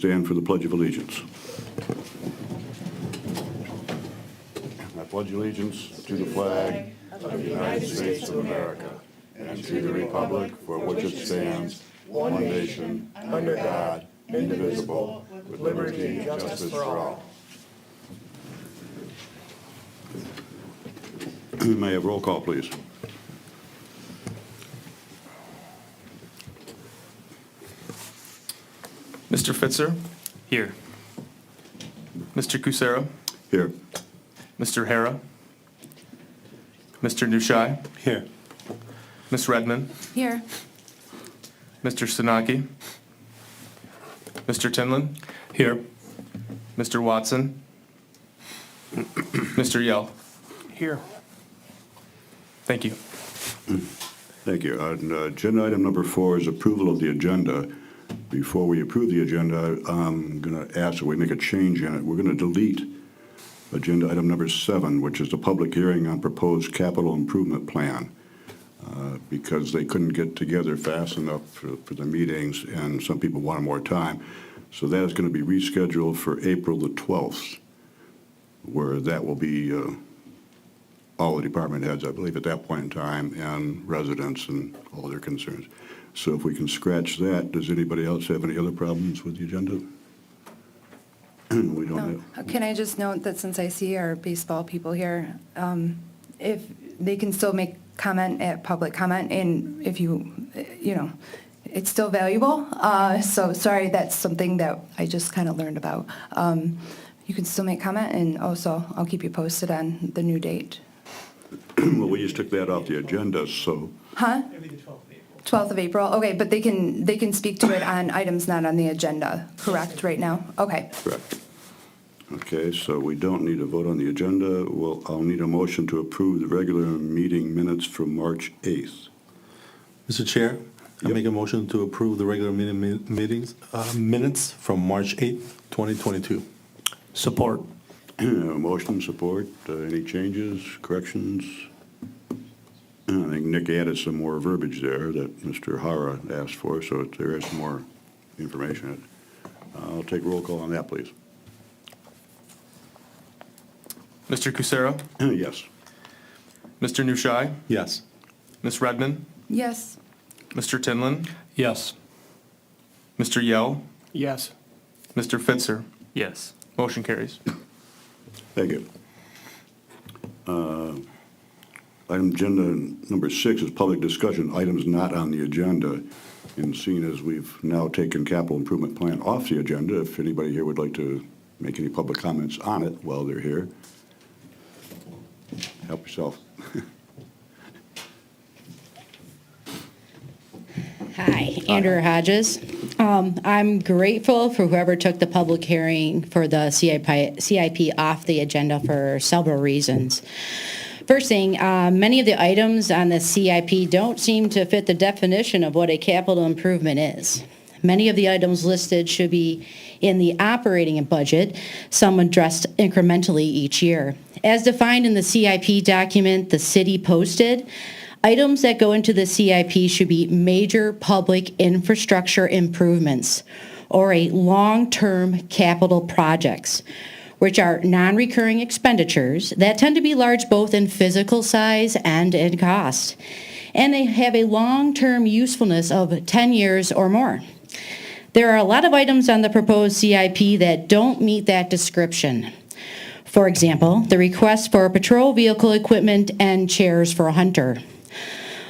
Stand for the Pledge of Allegiance. I pledge allegiance to the flag of the United States of America and to the republic for which it stands, one nation, under God, indivisible, with liberty and justice for all. May I have roll call, please? Mr. Fitzer? Here. Mr. Cusero? Here. Mr. Hara? Mr. Nushai? Here. Ms. Redmond? Here. Mr. Sanaki? Mr. Tinlin? Here. Mr. Watson? Mr. Yell? Here. Thank you. Thank you. Agenda item number 4 is approval of the agenda. Before we approve the agenda, I'm going to ask that we make a change in it. We're going to delete agenda item number 7, which is the public hearing on proposed capital improvement plan, because they couldn't get together fast enough for the meetings, and some people wanted more time. So that is going to be rescheduled for April the 12th, where that will be all the department heads, I believe, at that point in time, and residents and all their concerns. So if we can scratch that, does anybody else have any other problems with the agenda? We don't have. Can I just note that since I see our baseball people here, if they can still make comment at public comment, and if you know, it's still valuable. So sorry, that's something that I just kind of learned about. You can still make comment, and also I'll keep you posted on the new date. Well, we just took that off the agenda, so. Huh? 12th of April, okay, but they can speak to it on items not on the agenda, correct, right now? Okay. Correct. Okay, so we don't need a vote on the agenda. Well, I'll need a motion to approve the regular meeting minutes from March 8th. Mr. Chair, I Yep. make a motion to approve the regular minutes from March 8th, 2022. Support. Motion, support, any changes, corrections? I think Nick added some more verbiage there that Mr. Hara asked for, so there is more information. I'll take roll call on that, please. Mr. Cusero? Yes. Mr. Nushai? Yes. Ms. Redmond? Yes. Mr. Tinlin? Yes. Mr. Yell? Yes. Mr. Fitzer? Yes. Motion carries. Thank you. Item agenda number 6 is public discussion, items not on the agenda. And seeing as we've now taken capital improvement plan off the agenda, if anybody here would like to make any public comments on it while they're here, help yourself. Hi, Andrew Hodges. I'm grateful for whoever took the public hearing for the CIP off the agenda for several reasons. First thing, many of the items on the CIP don't seem to fit the definition of what a capital improvement is. Many of the items listed should be in the operating budget, some addressed incrementally each year. As defined in the CIP document the city posted, items that go into the CIP should be major public infrastructure improvements or a long-term capital projects, which are non-recurring expenditures that tend to be large both in physical size and in cost. And they have a long-term usefulness of 10 years or more. There are a lot of items on the proposed CIP that don't meet that description. For example, the request for patrol vehicle equipment and chairs for a hunter.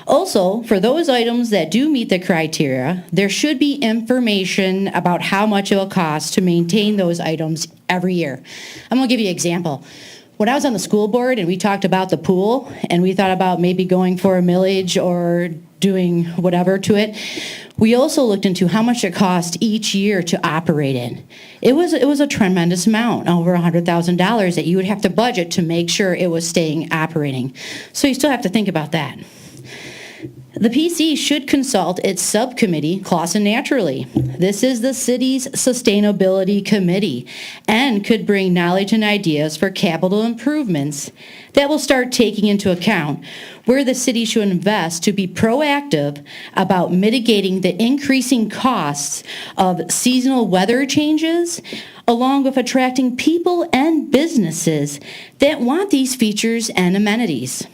Also, for those items that do meet the criteria, there should be information about how much it will cost to maintain those items every year. I'm going to give you an example. When I was on the school board and we talked about the pool and we thought about maybe going for a millage or doing whatever to it, we also looked into how much it cost each year to operate it. It was a tremendous amount, over $100,000 that you would have to budget to make sure it was staying operating. So you still have to think about that. The PC should consult its subcommittee, Clausen Naturally. This is the city's sustainability committee and could bring knowledge and ideas for capital improvements that will start taking into account where the city should invest to be proactive about mitigating the increasing costs of seasonal weather changes, along with attracting people and businesses that want these features and amenities.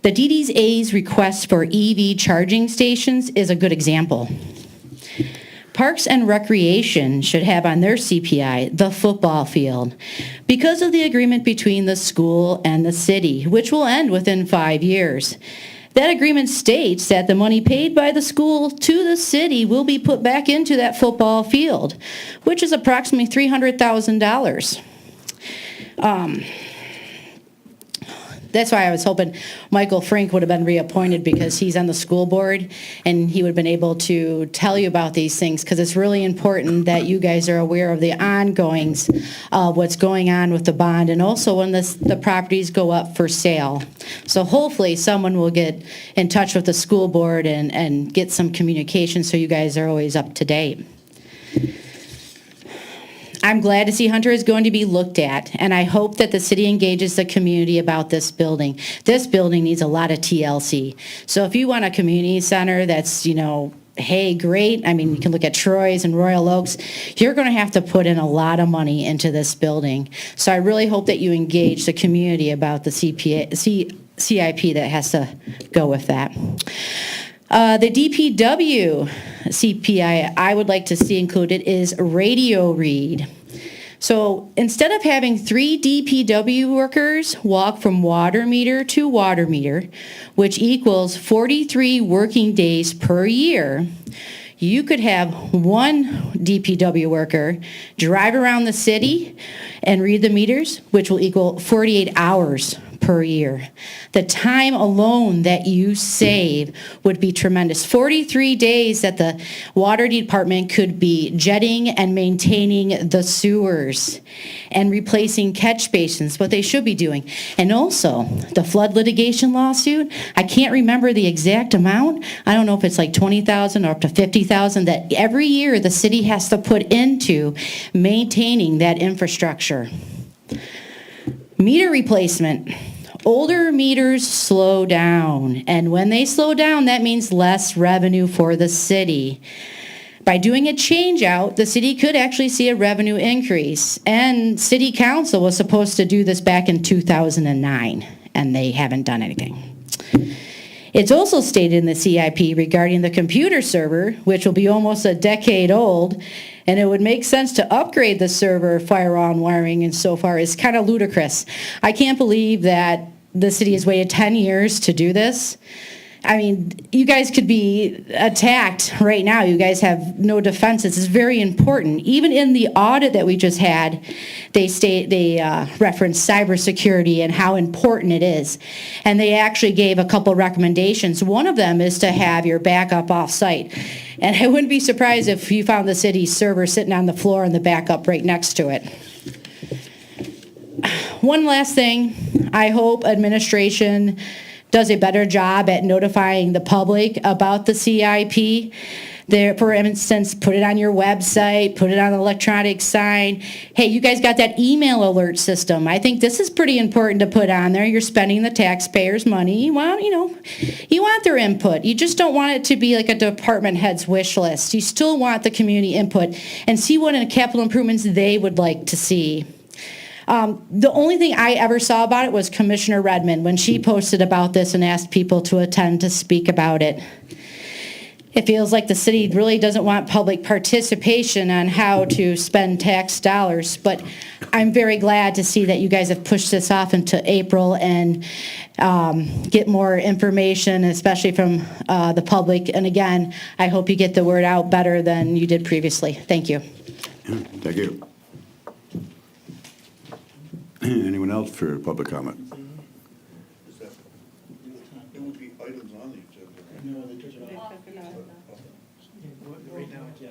The DDA's request for EV charging stations is a good example. Parks and Recreation should have on their CPI the football field because of the agreement between the school and the city, which will end within 5 years. That agreement states that the money paid by the school to the city will be put back into that football field, which is approximately $300,000. That's why I was hoping Michael Frank would have been reappointed, because he's on the school board and he would have been able to tell you about these things, because it's really important that you guys are aware of the ongoings of what's going on with the bond, and also when the properties go up for sale. So hopefully someone will get in touch with the school board and get some communication so you guys are always up to date. I'm glad to see Hunter is going to be looked at, and I hope that the city engages the community about this building. This building needs a lot of TLC. So if you want a community center that's, hey, great. I mean, you can look at Troy's and Royal Oaks. You're going to have to put in a lot of money into this building. So I really hope that you engage the community about the CIP that has to go with that. The DPW CPI I would like to see included is radio read. So instead of having 3 DPW workers walk from water meter to water meter, which equals 43 working days per year, you could have 1 DPW worker drive around the city and read the meters, which will equal 48 hours per year. The time alone that you save would be tremendous. 43 days that the water department could be jetting and maintaining the sewers and replacing catch basins, what they should be doing. And also, the flood litigation lawsuit, I can't remember the exact amount. I don't know if it's like $20,000 or up to $50,000 that every year the city has to put into maintaining that infrastructure. Meter replacement. Older meters slow down, and when they slow down, that means less revenue for the city. By doing a change out, the city could actually see a revenue increase, and city council was supposed to do this back in 2009, and they haven't done anything. It's also stated in the CIP regarding the computer server, which will be almost a decade old, and it would make sense to upgrade the server firewall and wiring, and so far is kind of ludicrous. I can't believe that the city has waited 10 years to do this. I mean, you guys could be attacked right now. You guys have no defenses. It's very important. Even in the audit that we just had, they referenced cybersecurity and how important it is. And they actually gave a couple recommendations. One of them is to have your backup off-site. And I wouldn't be surprised if you found the city's server sitting on the floor and the backup right next to it. One last thing, I hope administration does a better job at notifying the public about the CIP. There, for instance, put it on your website, put it on an electronic sign. Hey, you guys got that email alert system. I think this is pretty important to put on there. You're spending the taxpayers' money. You want their input. You just don't want it to be like a department head's wish list. You still want the community input and see what capital improvements they would like to see. The only thing I ever saw about it was Commissioner Redmond when she posted about this and asked people to attend to speak about it. It feels like the city really doesn't want public participation on how to spend tax dollars, but I'm very glad to see that you guys have pushed this off into April and get more information, especially from the public. And again, I hope you get the word out better than you did previously. Thank you. Thank you. Anyone else for public comment? There would be items on the agenda. No, they took it off. Right now, yeah.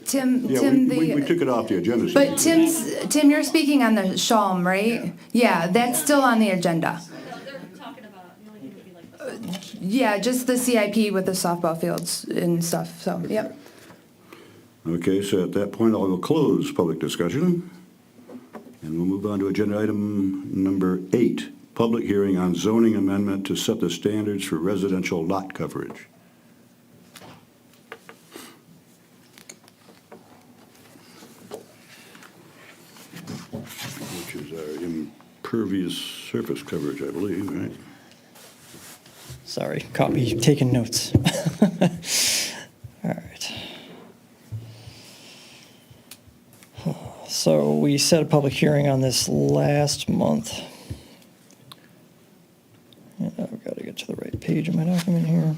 Tim, Yeah, we took it off the agenda. But Tim, you're speaking on the Shalom, right? Yeah, that's still on the agenda. They're talking about, the only thing would be like the Yeah, just the CIP with the softball fields and stuff, so, yep. Okay, so at that point, I will close public discussion. And we'll move on to agenda item number 8, public hearing on zoning amendment to set the standards for residential lot coverage. Which is our impervious surface coverage, I believe, right? Sorry, caught me taking notes. All right. So we set a public hearing on this last month. And I've got to get to the right page of my document here.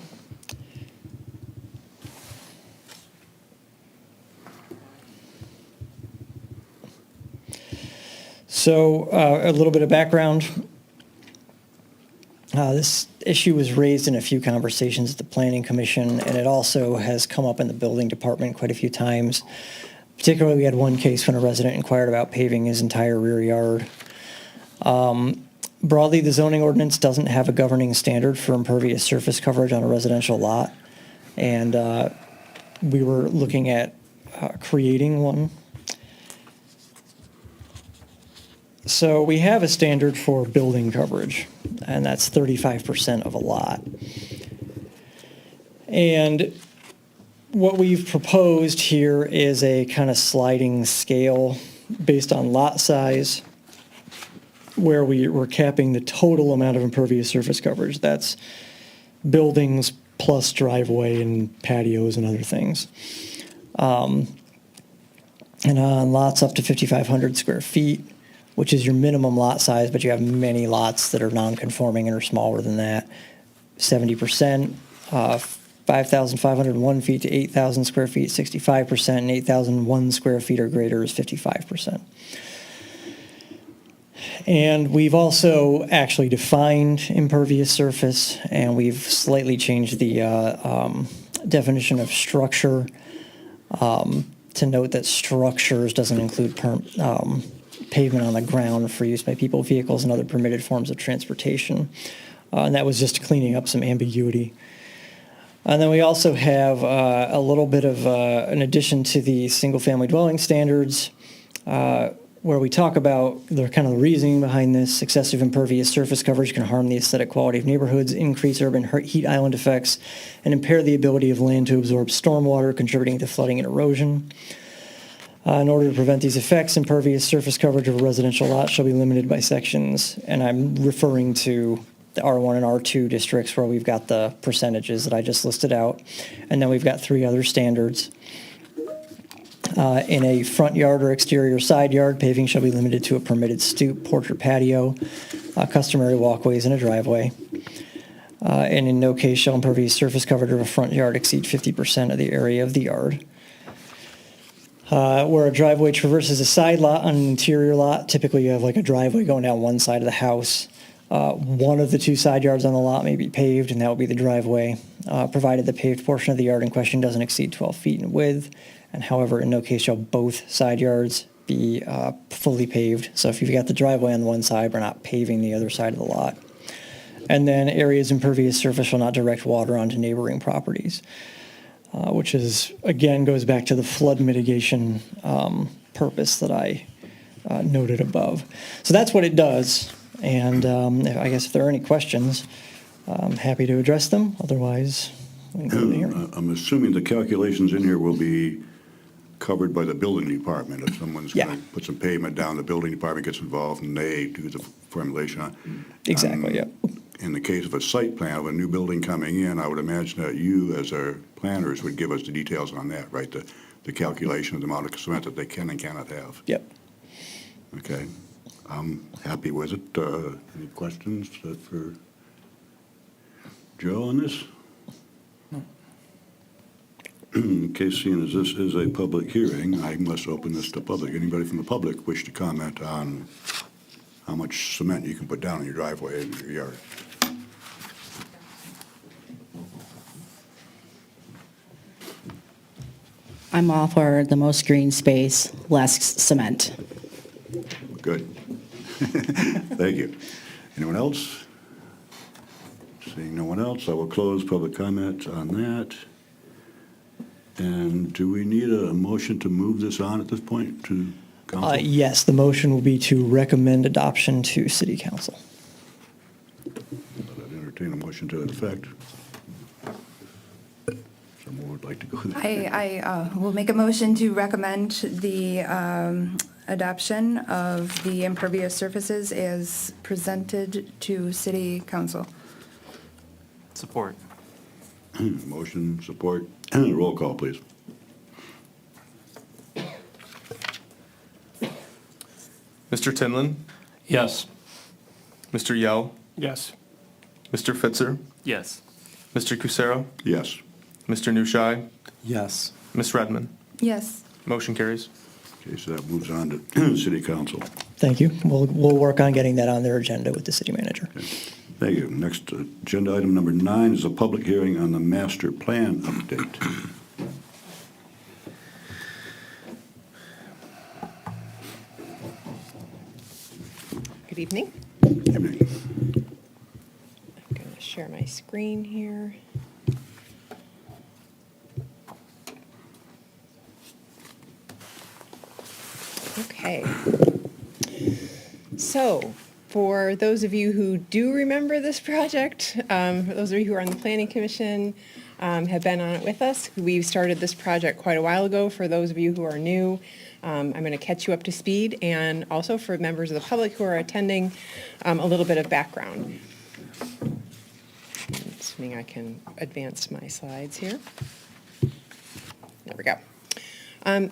So a little bit of background. This issue was raised in a few conversations at the Planning Commission, and it also has come up in the Building Department quite a few times. Particularly, we had one case when a resident inquired about paving his entire rear yard. Broadly, the zoning ordinance doesn't have a governing standard for impervious surface coverage on a residential lot, and we were looking at creating one. So we have a standard for building coverage, and that's 35% of a lot. And what we've proposed here is a kind of sliding scale based on lot size, where we're capping the total amount of impervious surface coverage. That's buildings plus driveway and patios and other things. And on lots up to 5,500 square feet, which is your minimum lot size, but you have many lots that are non-conforming and are smaller than that, 70%, 5,501 feet to 8,000 square feet, 65%, and 8,001 square feet or greater is 55%. And we've also actually defined impervious surface, and we've slightly changed the definition of structure to note that structures doesn't include pavement on the ground for use by people, vehicles, and other permitted forms of transportation. And that was just cleaning up some ambiguity. And then we also have a little bit of an addition to the single-family dwelling standards, where we talk about the kind of reasoning behind this. Excessive impervious surface coverage can harm the aesthetic quality of neighborhoods, increase urban heat island effects, and impair the ability of land to absorb stormwater, contributing to flooding and erosion. In order to prevent these effects, impervious surface coverage of a residential lot shall be limited by sections, and I'm referring to the R1 and R2 districts where we've got the percentages that I just listed out, and then we've got 3 other standards. In a front yard or exterior side yard, paving shall be limited to a permitted stoop, porch, or patio, customary walkways, and a driveway. And in no case shall impervious surface coverage of a front yard exceed 50% of the area of the yard. Where a driveway traverses a side lot on an interior lot, typically you have like a driveway going down one side of the house. One of the 2 side yards on the lot may be paved, and that will be the driveway, provided the paved portion of the yard in question doesn't exceed 12 feet in width. And however, in no case shall both side yards be fully paved. So if you've got the driveway on one side, we're not paving the other side of the lot. And then areas impervious surface shall not direct water onto neighboring properties, which is, again, goes back to the flood mitigation purpose that I noted above. So that's what it does. And I guess if there are any questions, I'm happy to address them. Otherwise, we can go to the hearing. I'm assuming the calculations in here will be covered by the building department. If someone's going to put some pavement down, the building department gets involved and they do the formulation on it. Exactly, yeah. In the case of a site plan of a new building coming in, I would imagine that you, as our planners, would give us the details on that, right? The calculation of the amount of cement that they can and cannot have. Yep. Okay. I'm happy with it. Any questions for Joe on this? Okay, seeing as this is a public hearing, I must open this to public. Anybody from the public wish to comment on how much cement you can put down in your driveway and your yard? I'm all for the most green space, less cement. Good. Thank you. Anyone else? Seeing no one else, I will close public comment on that. And do we need a motion to move this on at this point to council? Yes, the motion will be to recommend adoption to city council. I'd entertain a motion to that effect. Someone would like to go there. I will make a motion to recommend the adoption of the impervious surfaces as presented to city council. Support. Motion, support, roll call, please. Mr. Tinlin? Yes. Mr. Yell? Yes. Mr. Fitzer? Yes. Mr. Cusero? Yes. Mr. Nushai? Yes. Ms. Redmond? Yes. Motion carries. Okay, so that moves on to city council. Thank you. We'll work on getting that on their agenda with the city manager. Thank you. Next, agenda item number 9 is a public hearing on the master plan update. Good evening. Evening. I'm going to share my screen here. Okay. So, for those of you who do remember this project, for those of you who are on the Planning Commission, have been on it with us, we started this project quite a while ago. For those of you who are new, I'm going to catch you up to speed, and also for members of the public who are attending, a little bit of background. Assuming I can advance my slides here. There we go.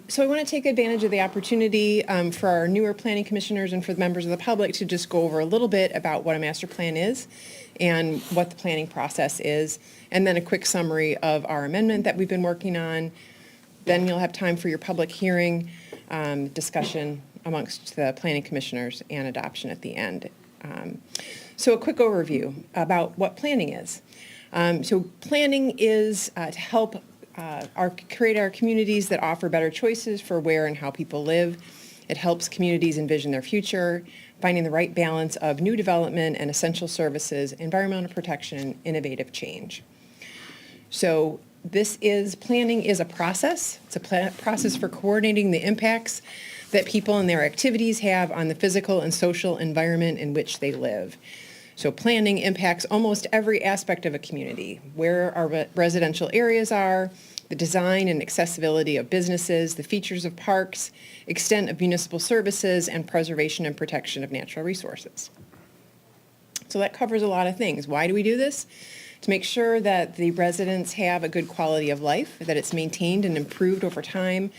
So I want to take advantage of the opportunity for our newer planning commissioners and for the members of the public to just go over a little bit about what a master plan is and what the planning process is, and then a quick summary of our amendment that we've been working on. Then you'll have time for your public hearing, discussion amongst the planning commissioners, and adoption at the end. So a quick overview about what planning is. So planning is to help create our communities that offer better choices for where and how people live. It helps communities envision their future, finding the right balance of new development and essential services, environmental protection, and innovative change. So planning is a process. It's a process for coordinating the impacts that people and their activities have on the physical and social environment in which they live. So planning impacts almost every aspect of a community, where our residential areas are, the design and accessibility of businesses, the features of parks, extent of municipal services, and preservation and protection of natural resources. So that covers a lot of things. Why do we do this? To make sure that the residents have a good quality of life, that it's maintained and improved over time,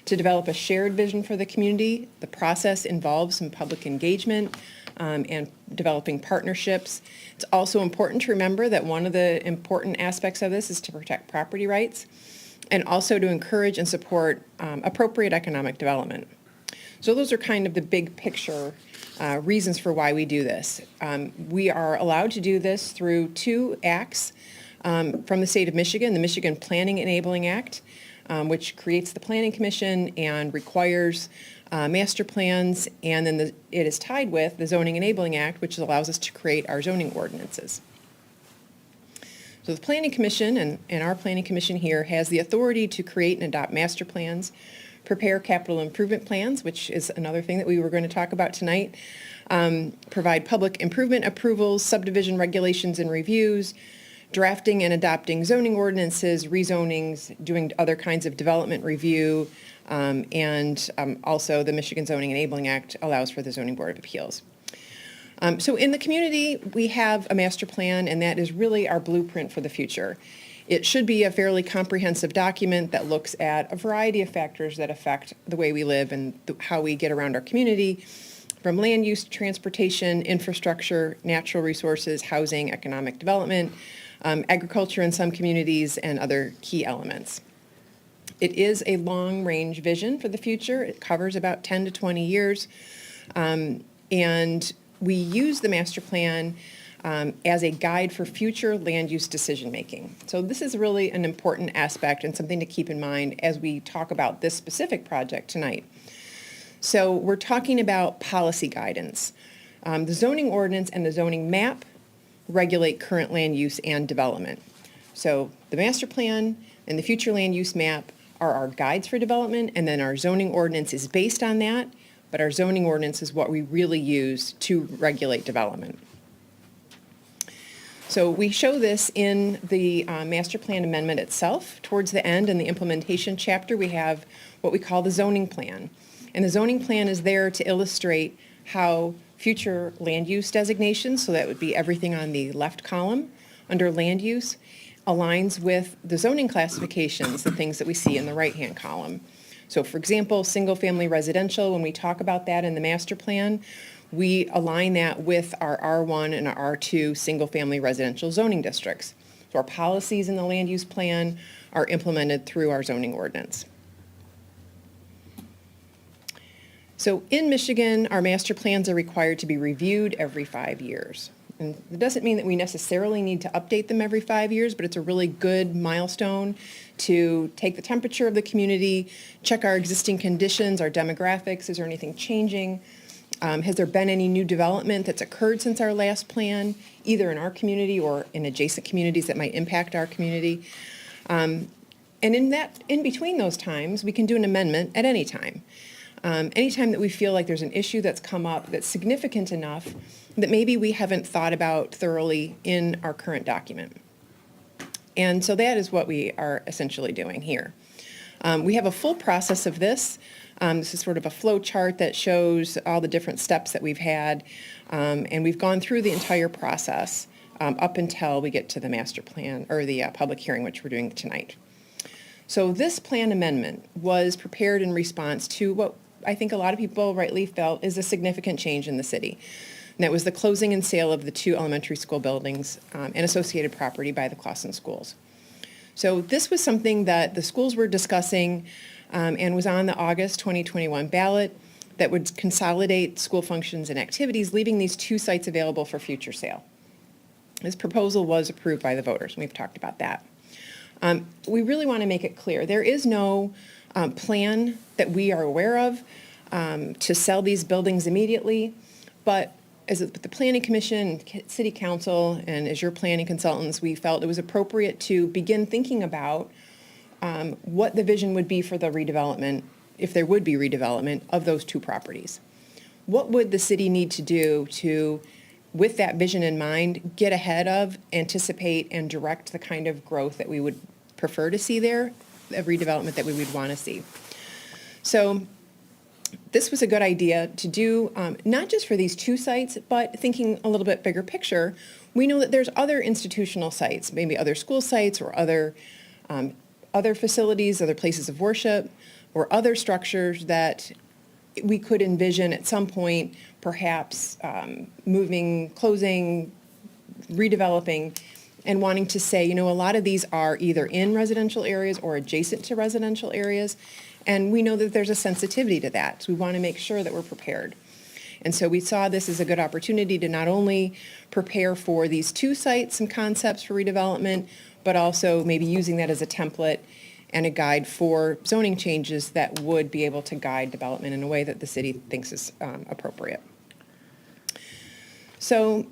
to develop a shared vision for the community. The process involves some public engagement, and developing partnerships. It's also important to remember that one of the important aspects of this is to protect property rights and also to encourage and support appropriate economic development. So those are kind of the big picture reasons for why we do this. We are allowed to do this through 2 acts from the state of Michigan, the Michigan Planning Enabling Act, which creates the Planning Commission and requires master plans, and then it is tied with the Zoning Enabling Act, which allows us to create our zoning ordinances. So the Planning Commission, and our Planning Commission here, has the authority to create and adopt master plans, prepare capital improvement plans, which is another thing that we were going to talk about tonight, provide public improvement approvals, subdivision regulations and reviews, drafting and adopting zoning ordinances, rezonings, doing other kinds of development review, and also the Michigan Zoning Enabling Act allows for the Zoning Board of Appeals. So in the community, we have a master plan, and that is really our blueprint for the future. It should be a fairly comprehensive document that looks at a variety of factors that affect the way we live and how we get around our community, from land use, transportation, infrastructure, natural resources, housing, economic development, agriculture in some communities, and other key elements. It is a long-range vision for the future. It covers about 10 to 20 years. And we use the master plan as a guide for future land use decision-making. So this is really an important aspect and something to keep in mind as we talk about this specific project tonight. So we're talking about policy guidance. The zoning ordinance and the zoning map regulate current land use and development. So the master plan and the future land use map are our guides for development, and then our zoning ordinance is based on that, but our zoning ordinance is what we really use to regulate development. So we show this in the master plan amendment itself. Towards the end, in the implementation chapter, we have what we call the zoning plan. And the zoning plan is there to illustrate how future land use designations, so that would be everything on the left column under land use, aligns with the zoning classifications, the things that we see in the right-hand column. So for example, single-family residential, when we talk about that in the master plan, we align that with our R1 and our R2 single-family residential zoning districts. So our policies in the land use plan are implemented through our zoning ordinance. So in Michigan, our master plans are required to be reviewed every 5 years. And it doesn't mean that we necessarily need to update them every 5 years, but it's a really good milestone to take the temperature of the community, check our existing conditions, our demographics, is there anything changing? Has there been any new development that's occurred since our last plan, either in our community or in adjacent communities that might impact our community? And in between those times, we can do an amendment at any time. Anytime that we feel like there's an issue that's come up that's significant enough that maybe we haven't thought about thoroughly in our current document. And so that is what we are essentially doing here. We have a full process of this. This is sort of a flow chart that shows all the different steps that we've had. And we've gone through the entire process up until we get to the master plan, or the public hearing, which we're doing tonight. So this plan amendment was prepared in response to what I think a lot of people rightly felt is a significant change in the city. And that was the closing and sale of the 2 elementary school buildings and associated property by the Clausen schools. So this was something that the schools were discussing and was on the August 2021 ballot that would consolidate school functions and activities, leaving these 2 sites available for future sale. This proposal was approved by the voters, and we've talked about that. We really want to make it clear, there is no plan that we are aware of to sell these buildings immediately, but as the Planning Commission, City Council, and as your planning consultants, we felt it was appropriate to begin thinking about what the vision would be for the redevelopment, if there would be redevelopment, of those 2 properties. What would the city need to do to, with that vision in mind, get ahead of, anticipate, and direct the kind of growth that we would prefer to see there, a redevelopment that we would want to see? So this was a good idea to do, not just for these 2 sites, but thinking a little bit bigger picture. We know that there's other institutional sites, maybe other school sites or other facilities, other places of worship, or other structures that we could envision at some point perhaps moving, closing, redeveloping, and wanting to say, a lot of these are either in residential areas or adjacent to residential areas. And we know that there's a sensitivity to that. So we want to make sure that we're prepared. And so we saw this as a good opportunity to not only prepare for these 2 sites and concepts for redevelopment, but also maybe using that as a template and a guide for zoning changes that would be able to guide development in a way that the city thinks is appropriate. So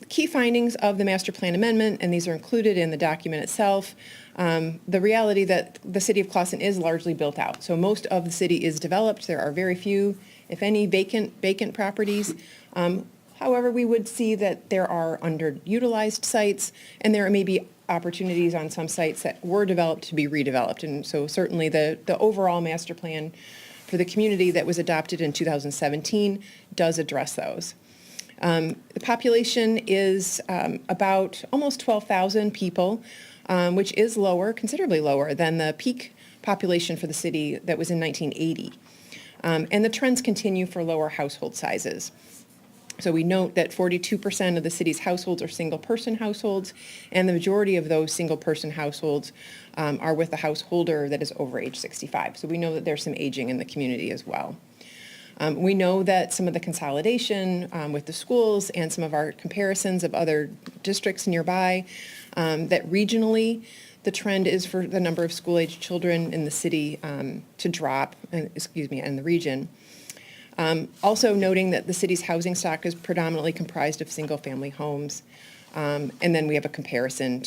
key findings of the master plan amendment, and these are included in the document itself. The reality that the city of Clausen is largely built out. So most of the city is developed. There are very few, if any, vacant properties. However, we would see that there are underutilized sites, and there may be opportunities on some sites that were developed to be redeveloped. And so certainly the overall master plan for the community that was adopted in 2017 does address those. The population is about almost 12,000 people, which is lower, considerably lower than the peak population for the city that was in 1980. And the trends continue for lower household sizes. So we note that 42% of the city's households are single-person households, and the majority of those single-person households are with a householder that is over age 65. So we know that there's some aging in the community as well. We know that some of the consolidation with the schools and some of our comparisons of other districts nearby, that regionally the trend is for the number of school-age children in the city to drop, in the region. Also noting that the city's housing stock is predominantly comprised of single-family homes. And then we have a comparison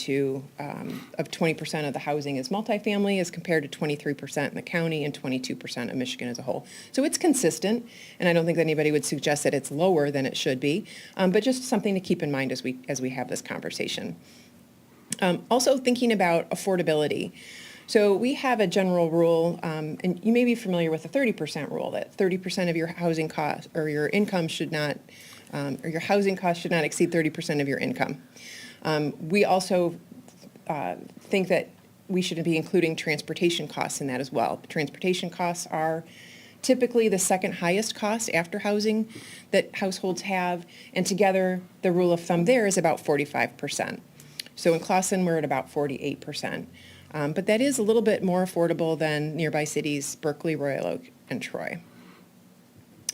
of 20% of the housing is multifamily as compared to 23% in the county and 22% of Michigan as a whole. So it's consistent, and I don't think that anybody would suggest that it's lower than it should be, but just something to keep in mind as we have this conversation. Also thinking about affordability. So we have a general rule, and you may be familiar with the 30% rule, that 30% of your housing cost or your income should not, or your housing cost should not exceed 30% of your income. We also think that we should be including transportation costs in that as well. Transportation costs are typically the second highest cost after housing that households have, and together the rule of thumb there is about 45%. So in Clawson, we're at about 48%. But that is a little bit more affordable than nearby cities, Berkeley, Royal Oak, and Troy.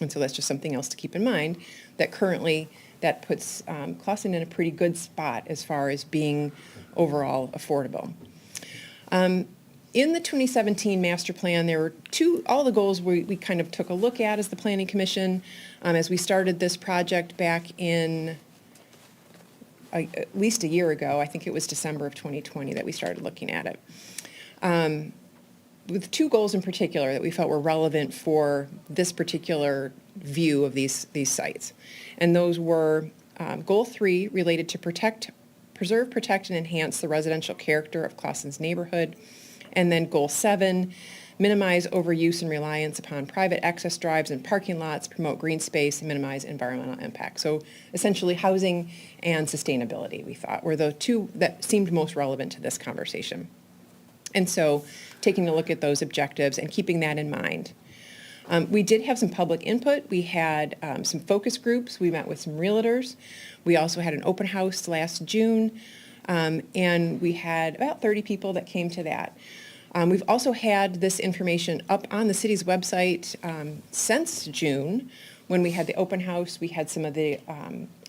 And so that's just something else to keep in mind, that currently that puts Clawson in a pretty good spot as far as being overall affordable. In the 2017 master plan, there were all the goals we kind of took a look at as the Planning Commission as we started this project back in at least a year ago. I think it was December of 2020 that we started looking at it. With two goals in particular that we felt were relevant for this particular view of these sites. And those were Goal 3 related to preserve, protect, and enhance the residential character of Clawson's neighborhood. And then Goal 7, minimize overuse and reliance upon private access drives and parking lots, promote green space, and minimize environmental impact. So essentially housing and sustainability, we thought, were the two that seemed most relevant to this conversation. And so taking a look at those objectives and keeping that in mind. We did have some public input. We had some focus groups. We met with some realtors. We also had an open house last June, and we had about 30 people that came to that. We've also had this information up on the city's website since June. When we had the open house, we had some of the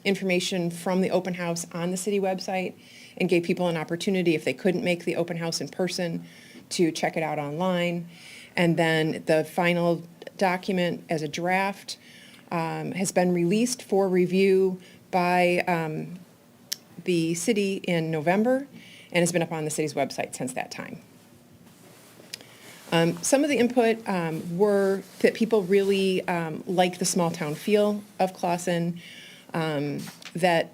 information from the open house on the city website and gave people an opportunity, if they couldn't make the open house in person, to check it out online. And then the final document as a draft has been released for review by the city in November and has been up on the city's website since that time. Some of the input were that people really like the small town feel of Clawson, that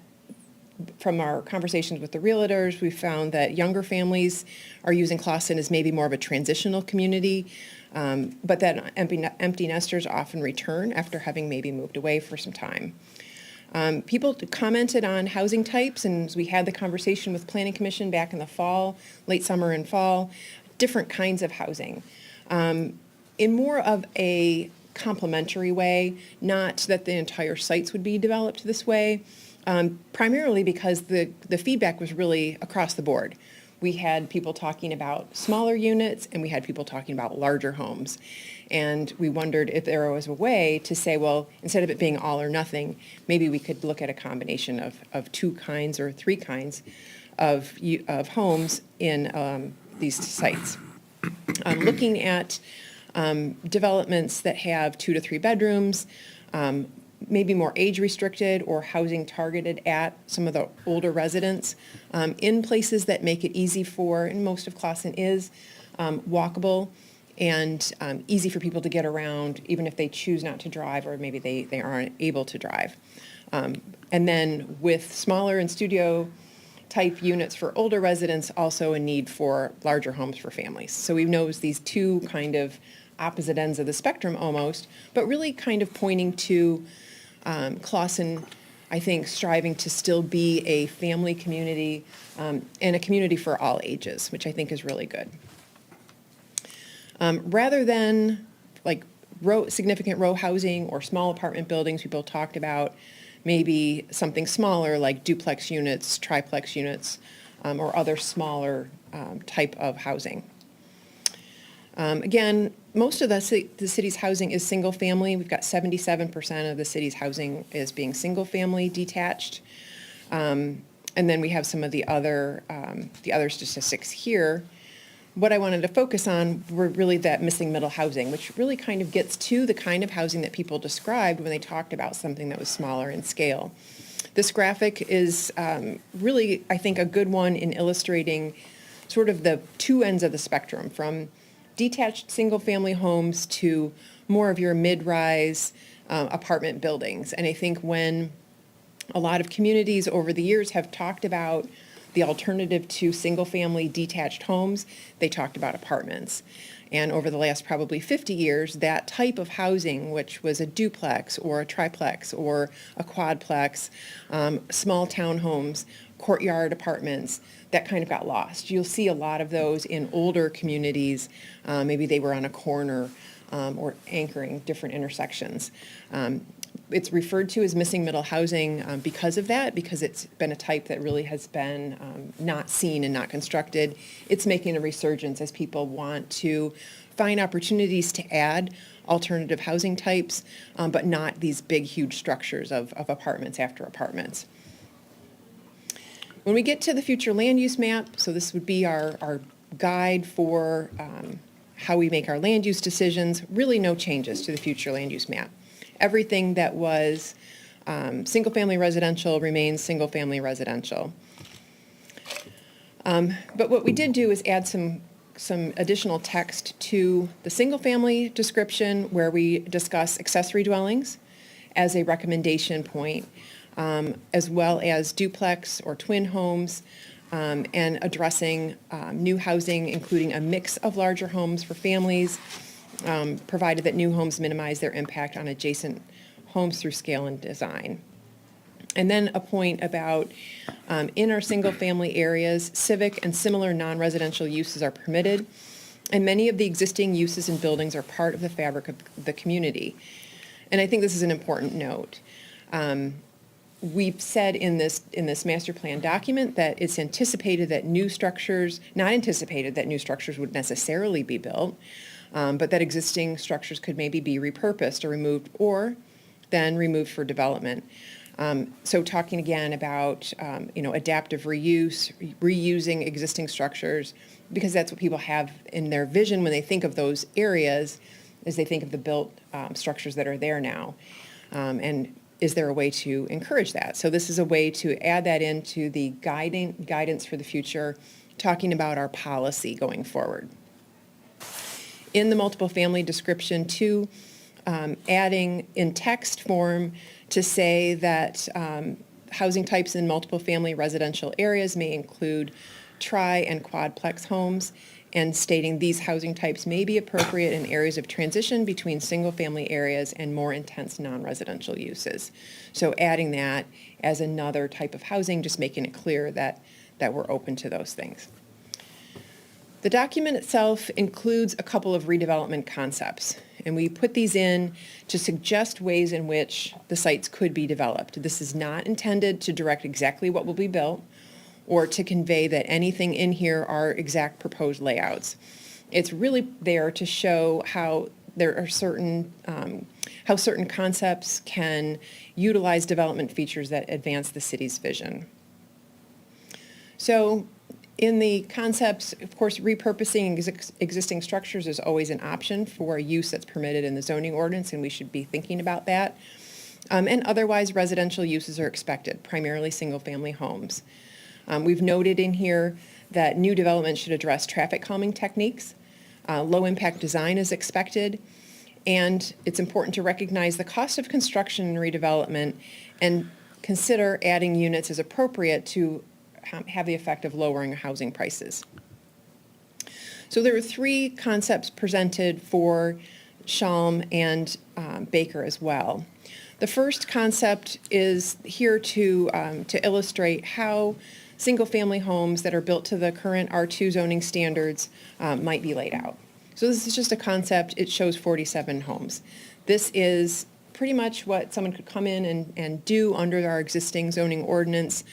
from our conversations with the realtors, we found that younger families are using Clawson as maybe more of a transitional community, but that empty nesters often return after having maybe moved away for some time. People commented on housing types, and as we had the conversation with Planning Commission back in the fall, late summer and fall, different kinds of housing. In more of a complementary way, not that the entire sites would be developed this way, primarily because the feedback was really across the board. We had people talking about smaller units, and we had people talking about larger homes. And we wondered if there was a way to say, well, instead of it being all or nothing, maybe we could look at a combination of two kinds or three kinds of homes in these sites. Looking at developments that have 2 to 3 bedrooms, maybe more age restricted or housing targeted at some of the older residents in places that make it easy for, and most of Clawson is walkable and easy for people to get around, even if they choose not to drive or maybe they aren't able to drive. And then with smaller and studio type units for older residents, also a need for larger homes for families. So we know these two kind of opposite ends of the spectrum almost, but really kind of pointing to Clawson, I think, striving to still be a family community and a community for all ages, which I think is really good. Rather than like significant row housing or small apartment buildings, people talked about maybe something smaller like duplex units, triplex units, or other smaller type of housing. Again, most of the city's housing is single family. We've got 77% of the city's housing is being single family detached. And then we have some of the other statistics here. What I wanted to focus on were really that missing middle housing, which really kind of gets to the kind of housing that people described when they talked about something that was smaller in scale. This graphic is really, I think, a good one in illustrating sort of the two ends of the spectrum, from detached single-family homes to more of your mid-rise apartment buildings. And I think when a lot of communities over the years have talked about the alternative to single-family detached homes, they talked about apartments. And over the last probably 50 years, that type of housing, which was a duplex or a triplex or a quadplex, small townhomes, courtyard apartments, that kind of got lost. You'll see a lot of those in older communities. Maybe they were on a corner or anchoring different intersections. It's referred to as missing middle housing because of that, because it's been a type that really has been not seen and not constructed. It's making a resurgence as people want to find opportunities to add alternative housing types, but not these big, huge structures of apartments after apartments. When we get to the future land use map, so this would be our guide for how we make our land use decisions, really no changes to the future land use map. Everything that was single-family residential remains single-family residential. But what we did do is add some additional text to the single-family description, where we discuss accessory dwellings as a recommendation point, as well as duplex or twin homes, and addressing new housing, including a mix of larger homes for families, provided that new homes minimize their impact on adjacent homes through scale and design. And then a point about in our single-family areas, civic and similar non-residential uses are permitted, and many of the existing uses and buildings are part of the fabric of the community. And I think this is an important note. We've said in this master plan document that it's anticipated that new structures, not anticipated that new structures would necessarily be built, but that existing structures could maybe be repurposed or removed, or then removed for development. So talking again about adaptive reuse, reusing existing structures, because that's what people have in their vision when they think of those areas, as they think of the built structures that are there now. And is there a way to encourage that? So this is a way to add that into the guidance for the future, talking about our policy going forward. In the multiple family description too, adding in text form to say that housing types in multiple family residential areas may include tri and quadplex homes, and stating these housing types may be appropriate in areas of transition between single-family areas and more intense non-residential uses. So adding that as another type of housing, just making it clear that we're open to those things. The document itself includes a couple of redevelopment concepts, and we put these in to suggest ways in which the sites could be developed. This is not intended to direct exactly what will be built, or to convey that anything in here are exact proposed layouts. It's really there to show how there are certain concepts can utilize development features that advance the city's vision. So in the concepts, of course, repurposing existing structures is always an option for a use that's permitted in the zoning ordinance, and we should be thinking about that. And otherwise, residential uses are expected, primarily single-family homes. We've noted in here that new development should address traffic calming techniques. Low-impact design is expected, and it's important to recognize the cost of construction and redevelopment and consider adding units as appropriate to have the effect of lowering housing prices. So there were three concepts presented for Shalm and Baker as well. The first concept is here to illustrate how single-family homes that are built to the current R2 zoning standards might be laid out. So this is just a concept. It shows 47 homes. This is pretty much what someone could come in and do under our existing zoning ordinance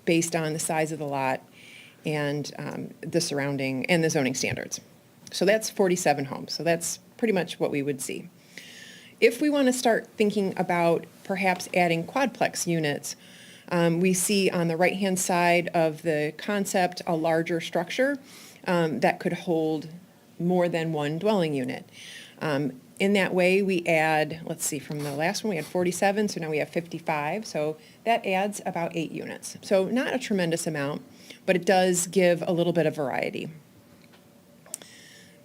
based on the size of the lot and the surrounding and the zoning standards. So that's 47 homes. So that's pretty much what we would see. If we want to start thinking about perhaps adding quadplex units, we see on the right-hand side of the concept a larger structure that could hold more than one dwelling unit. In that way, we add, let's see, from the last one, we had 47, so now we have 55. So that adds about 8 units. So not a tremendous amount, but it does give a little bit of variety.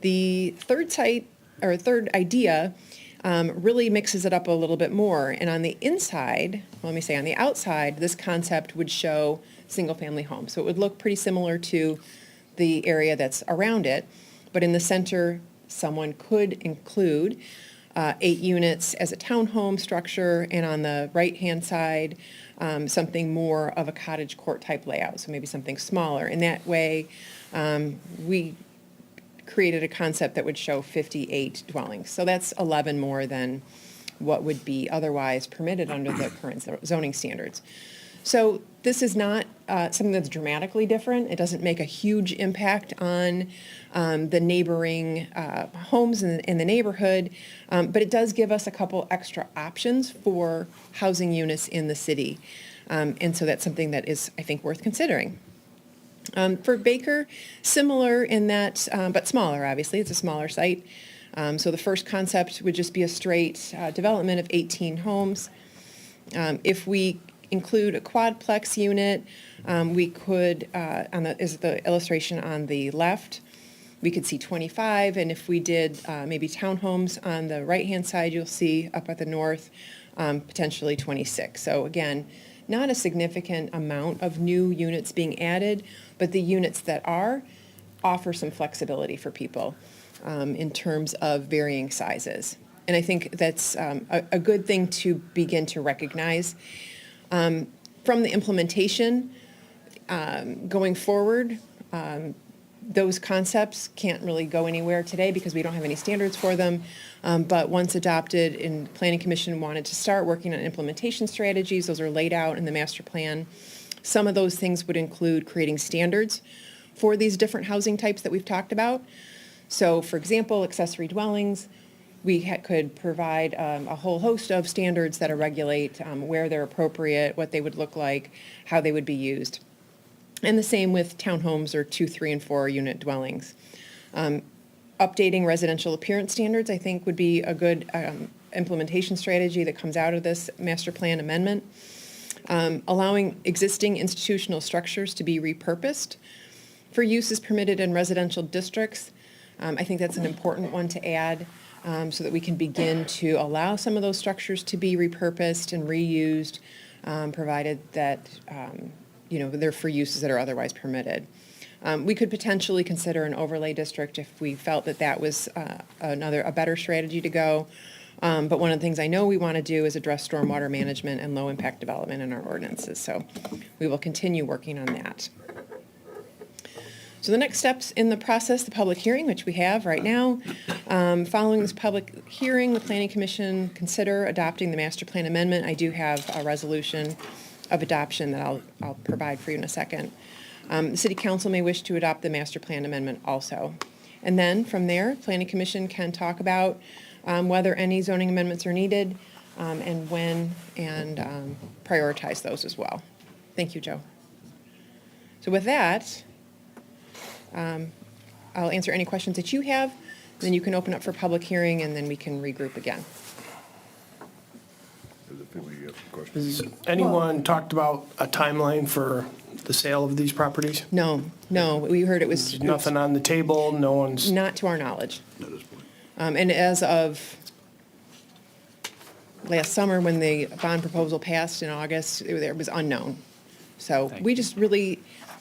The third site, or third idea, really mixes it up a little bit more. And on the inside, well, let me say on the outside, this concept would show single-family homes. So it would look pretty similar to the area that's around it. But in the center, someone could include 8 units as a townhome structure, and on the right-hand side, something more of a cottage court type layout, so maybe something smaller. In that way, we created a concept that would show 58 dwellings. So that's 11 more than what would be otherwise permitted under the current zoning standards. So this is not something that's dramatically different. It doesn't make a huge impact on the neighboring homes in the neighborhood, but it does give us a couple extra options for housing units in the city. And so that's something that is, I think, worth considering. For Baker, similar in that, but smaller, obviously. It's a smaller site. So the first concept would just be a straight development of 18 homes. If we include a quadplex unit, we could, is the illustration on the left, we could see 25, and if we did maybe townhomes on the right-hand side, you'll see up at the north, potentially 26. So again, not a significant amount of new units being added, but the units that are offer some flexibility for people in terms of varying sizes. And I think that's a good thing to begin to recognize. From the implementation going forward, those concepts can't really go anywhere today because we don't have any standards for them. But once adopted, and Planning Commission wanted to start working on implementation strategies. Those are laid out in the master plan. Some of those things would include creating standards for these different housing types that we've talked about. So, for example, accessory dwellings, we could provide a whole host of standards that regulate where they're appropriate, what they would look like, how they would be used. And the same with townhomes or 2, 3, and 4 unit dwellings. Updating residential appearance standards, I think, would be a good implementation strategy that comes out of this master plan amendment. Allowing existing institutional structures to be repurposed for uses permitted in residential districts. I think that's an important one to add so that we can begin to allow some of those structures to be repurposed and reused, provided that they're for uses that are otherwise permitted. We could potentially consider an overlay district if we felt that that was a better strategy to go. But one of the things I know we want to do is address stormwater management and low-impact development in our ordinances. So we will continue working on that. So the next steps in the process, the public hearing, which we have right now. Following this public hearing, the Planning Commission consider adopting the master plan amendment. I do have a resolution of adoption that I'll provide for you in a second. The City Council may wish to adopt the master plan amendment also. And then from there, Planning Commission can talk about whether any zoning amendments are needed and when, and prioritize those as well. Thank you, Joe. So with that, I'll answer any questions that you have, then you can open up for public hearing, and then we can regroup again. Questions? Has anyone talked about a timeline for the sale of these properties? No, we heard it was There's nothing on the table, no one's, not to our knowledge. At this point. And as of last summer, when the bond proposal passed in August, it was unknown. So we just really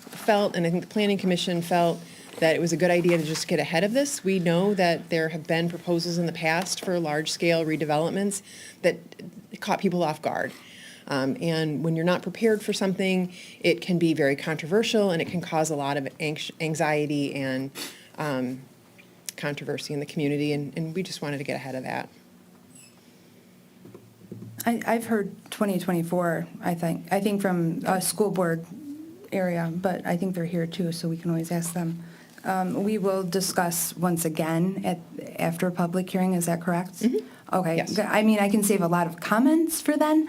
felt, and I think the Planning Commission felt, that it was a good idea to just get ahead of this. We know that there have been proposals in the past for large-scale redevelopments that caught people off guard. And when you're not prepared for something, it can be very controversial, and it can cause a lot of anxiety and controversy in the community, and we just wanted to get ahead of that. I've heard 2024, I think from a school board area, but I think they're here too, so we can always ask them. We will discuss once again after a public hearing, is that correct? Mm-hmm. Okay. Yes. I mean, I can save a lot of comments for then,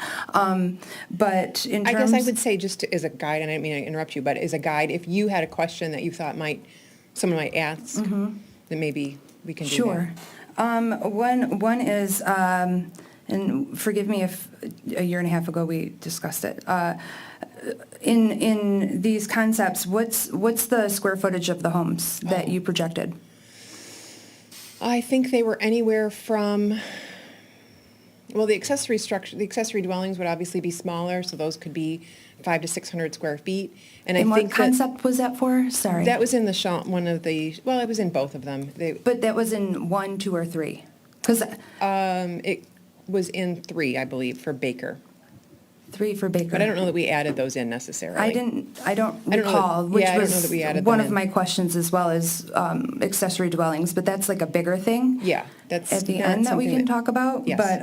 but in terms... I guess I would say just as a guide, and I didn't mean to interrupt you, but as a guide, if you had a question that you thought someone might ask, then maybe we can do that. Sure. One is, and forgive me if a year and a half ago we discussed it. In these concepts, what's the square footage of the homes that you projected? I think they were anywhere from, well, the accessory dwellings would obviously be smaller, so those could be 500 to 600 square feet. And I And what think concept was that for? Sorry. that was in the one of the, well, it was in both of them. But that was in 1, 2, or 3? Because It was in 3, I believe, for Baker. 3 for Baker. But I don't know that we added those in necessarily. I don't I don't know recall, that- which yeah, I don't was know that we added one them of in. my questions as well as accessory dwellings, but that's like a bigger thing. Yeah, that's At the not end that we something can talk about. Yes. But,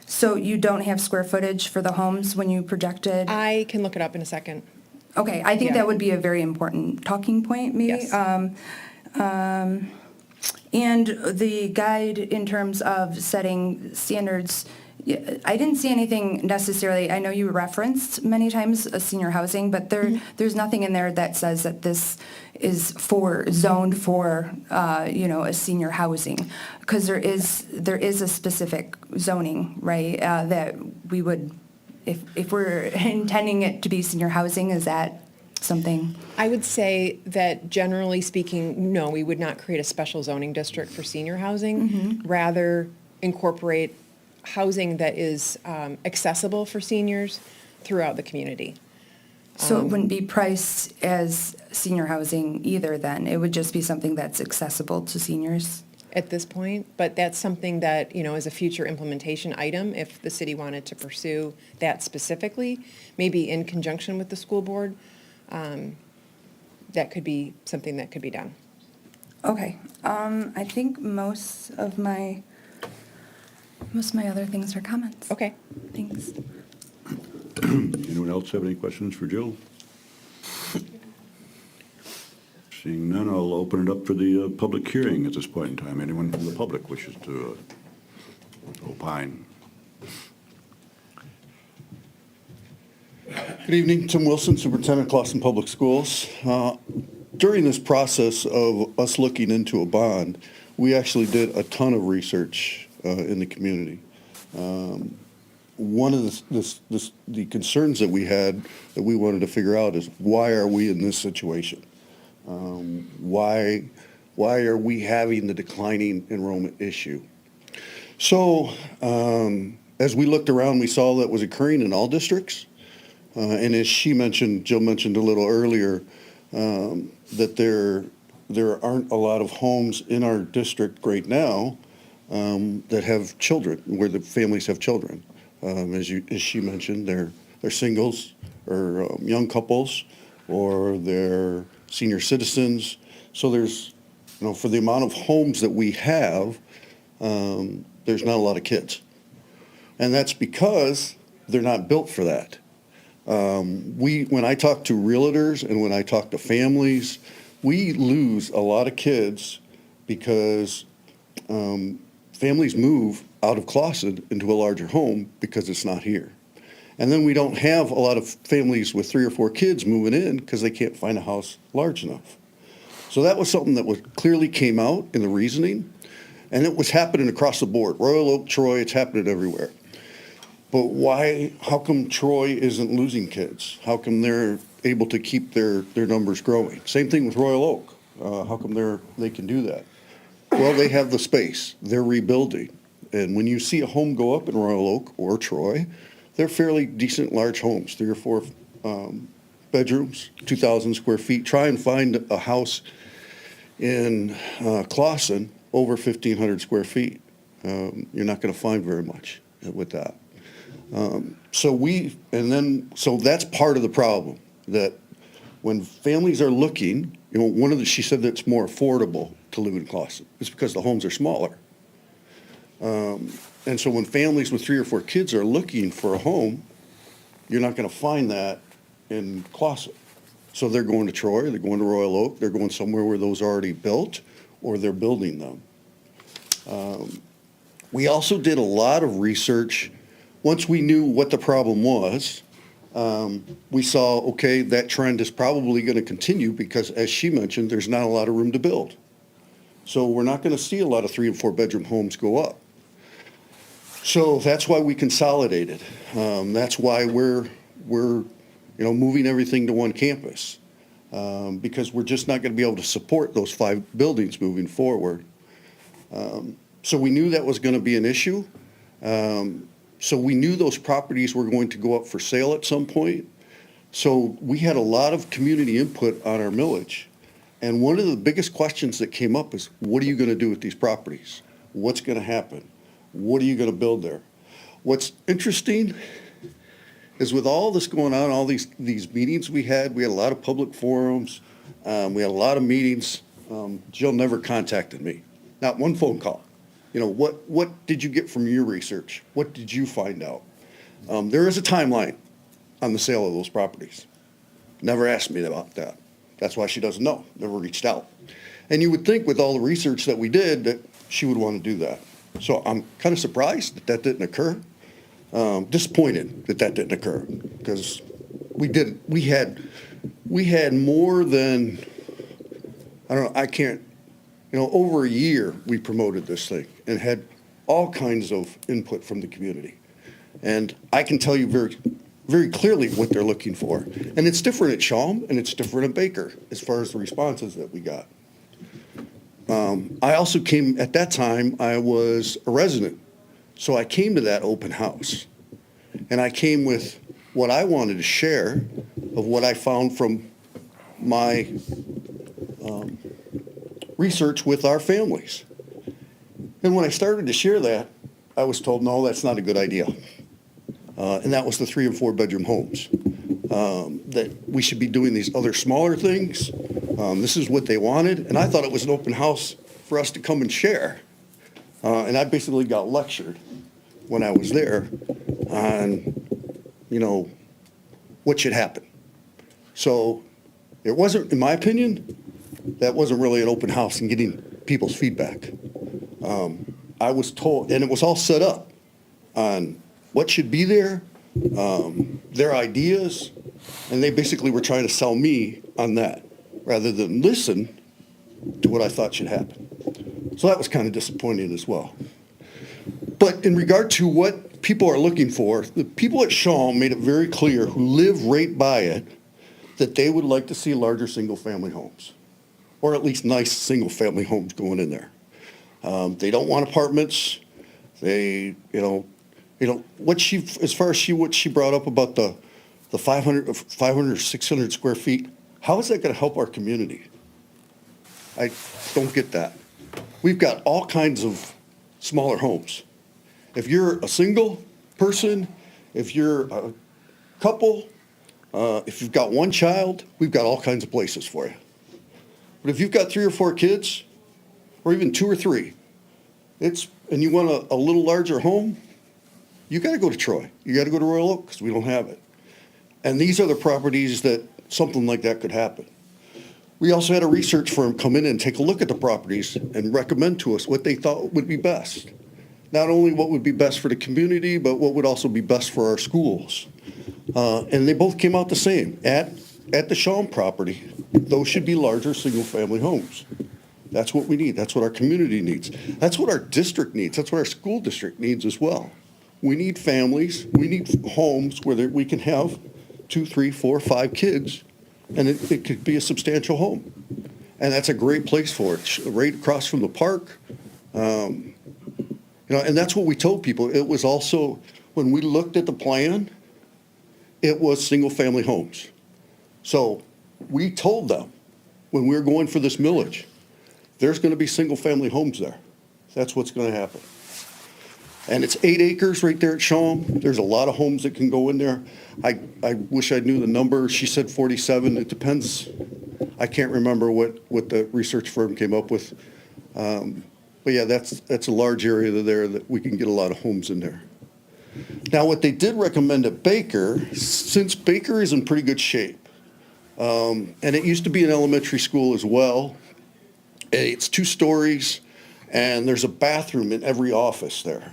so you don't have square footage for the homes when you projected? I can look it up in a second. Okay, I think Yeah. that would be a very important talking point, maybe. Yes. And the guide in terms of setting standards, I didn't see anything necessarily, I know you referenced many times senior housing, but there's nothing in there that says that this is zoned for, a senior housing. Because there is a specific zoning, right, that we would, if we're intending it to be senior housing, is that something? I would say that generally speaking, no, we would not create a special zoning district for senior housing. Rather incorporate housing that is accessible for seniors throughout the community. So it wouldn't be priced as senior housing either then? It would just be something that's accessible to seniors? At this point, but that's something that, is a future implementation item if the city wanted to pursue that specifically, maybe in conjunction with the school board. That could be something that could be done. Okay, I think most of my other things are comments. Okay. Thanks. Anyone else have any questions for Jill? Seeing none, I'll open it up for the public hearing at this point in time. Anyone from the public wishes to opine? Good evening, Tim Wilson, Superintendent, Clawson Public Schools. During this process of us looking into a bond, we actually did a ton of research in the community. One of the concerns that we had that we wanted to figure out is why are we in this situation? Why are we having the declining enrollment issue? So as we looked around, we saw that was occurring in all districts. And as Jill mentioned a little earlier, that there aren't a lot of homes in our district right now that have children, where the families have children. As she mentioned, they're singles or young couples, or they're senior citizens. So there's, for the amount of homes that we have, there's not a lot of kids. And that's because they're not built for that. When I talk to realtors and when I talk to families, we lose a lot of kids because families move out of Clawson into a larger home because it's not here. And then we don't have a lot of families with 3 or 4 kids moving in because they can't find a house large enough. So that was something that clearly came out in the reasoning, and it was happening across the board. Royal Oak, Troy, it's happening everywhere. But why, how come Troy isn't losing kids? How come they're able to keep their numbers growing? Same thing with Royal Oak. How come they can do that? Well, they have the space. They're rebuilding. And when you see a home go up in Royal Oak or Troy, they're fairly decent large homes, 3 or 4 bedrooms, 2,000 square feet. Try and find a house in Clawson over 1,500 square feet. You're not going to find very much with that. So that's part of the problem, that when families are looking, she said that it's more affordable to live in Clawson. It's because the homes are smaller. And so when families with 3 or 4 kids are looking for a home, you're not going to find that in Clawson. So they're going to Troy, they're going to Royal Oak, they're going somewhere where those are already built, or they're building them. We also did a lot of research. Once we knew what the problem was, we saw, okay, that trend is probably going to continue because, as she mentioned, there's not a lot of room to build. So we're not going to see a lot of 3 and 4 bedroom homes go up. So that's why we consolidated. That's why we're moving everything to one campus, because we're just not going to be able to support those 5 buildings moving forward. So we knew that was going to be an issue. So we knew those properties were going to go up for sale at some point. So we had a lot of community input on our millage. And one of the biggest questions that came up is, what are you going to do with these properties? What's going to happen? What are you going to build there? What's interesting is with all this going on, all these meetings we had a lot of public forums, we had a lot of meetings. Jill never contacted me, not one phone call. What did you get from your research? What did you find out? There is a timeline on the sale of those properties. Never asked me about that. That's why she doesn't know, never reached out. And you would think with all the research that we did that she would want to do that. So I'm kind of surprised that didn't occur. Disappointed that didn't occur, because we had more than, over a year we promoted this thing and had all kinds of input from the community. And I can tell you very, very clearly what they're looking for. And it's different at Shawm and it's different at Baker as far as the responses that we got. I also came, at that time, I was a resident. So I came to that open house. And I came with what I wanted to share of what I found from my research with our families. And when I started to share that, I was told, no, that's not a good idea. And that was the 3 and 4 bedroom homes. That we should be doing these other smaller things. This is what they wanted. And I thought it was an open house for us to come and share. And I basically got lectured when I was there on, what should happen. So it wasn't, in my opinion, that wasn't really an open house and getting people's feedback. I was told, and it was all set up on what should be there, their ideas, and they basically were trying to sell me on that rather than listen to what I thought should happen. So that was kind of disappointing as well. But in regard to what people are looking for, the people at Shawm made it very clear, who live right by it, that they would like to see larger single-family homes, or at least nice single-family homes going in there. They don't want apartments. They, what she brought up about the 500 or 600 square feet, how is that going to help our community? I don't get that. We've got all kinds of smaller homes. If you're a single person, if you're a couple, if you've got one child, we've got all kinds of places for you. But if you've got 3 or 4 kids, or even 2 or 3, and you want a little larger home, you got to go to Troy. You got to go to Royal Oak, because we don't have it. And these are the properties that something like that could happen. We also had a research firm come in and take a look at the properties and recommend to us what they thought would be best. Not only what would be best for the community, but what would also be best for our schools. And they both came out the same. At the Shawm property, those should be larger single-family homes. That's what we need. That's what our community needs. That's what our district needs. That's what our school district needs as well. We need families. We need homes where we can have 2, 3, 4, 5 kids, and it could be a substantial home. And that's a great place for it, right across from the park. And that's what we told people. It was also, when we looked at the plan, it was single-family homes. So we told them, when we were going for this millage, there's going to be single-family homes there. That's what's going to happen. And it's 8 acres right there at Shawm. There's a lot of homes that can go in there. I wish I knew the number. She said 47. It depends. I can't remember what the research firm came up with. But yeah, that's a large area there that we can get a lot of homes in there. Now, what they did recommend at Baker, since Baker is in pretty good shape, and it used to be an elementary school as well, it's 2 stories, and there's a bathroom in every office there.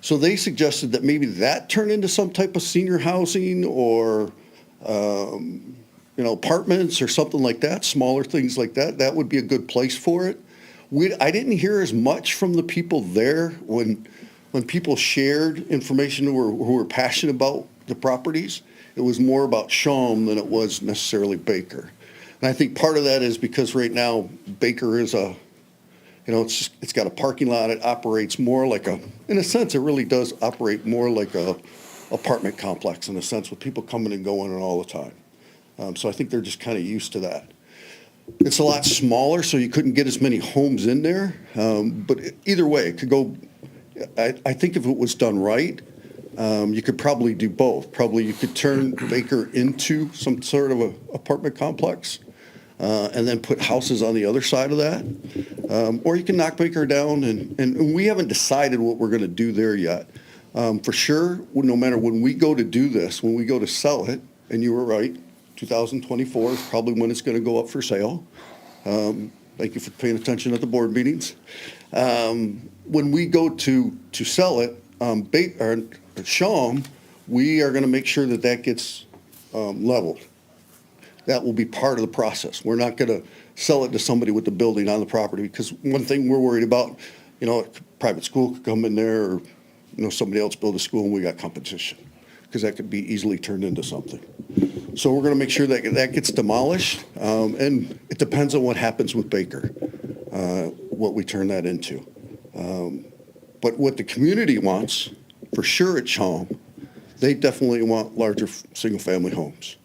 So they suggested that maybe that turn into some type of senior housing or, apartments or something like that, smaller things like that. That would be a good place for it. I didn't hear as much from the people there when people shared information who were passionate about the properties. It was more about Shawm than it was necessarily Baker. And I think part of that is because right now Baker is it's got a parking lot. It operates more like in a sense, it really does operate more like a apartment complex in a sense, with people coming and going and all the time. So I think they're just kind of used to that. It's a lot smaller, so you couldn't get as many homes in there. But either way, it could go. I think if it was done right, you could probably do both. Probably you could turn Baker into some sort of a apartment complex, and then put houses on the other side of that. Or you can knock Baker down, and we haven't decided what we're going to do there yet. For sure, no matter when we go to do this, when we go to sell it, and you were right, 2024 is probably when it's going to go up for sale. Thank you for paying attention at the board meetings. When we go to sell it, Shawm, we are going to make sure that gets leveled. That will be part of the process. We're not going to sell it to somebody with the building on the property, because one thing we're worried about, a private school could come in there, or somebody else build a school and we got competition, because that could be easily turned into something. So we're going to make sure that gets demolished, and it depends on what happens with Baker, what we turn that into. But what the community wants, for sure at Shawm, they definitely want larger single-family homes.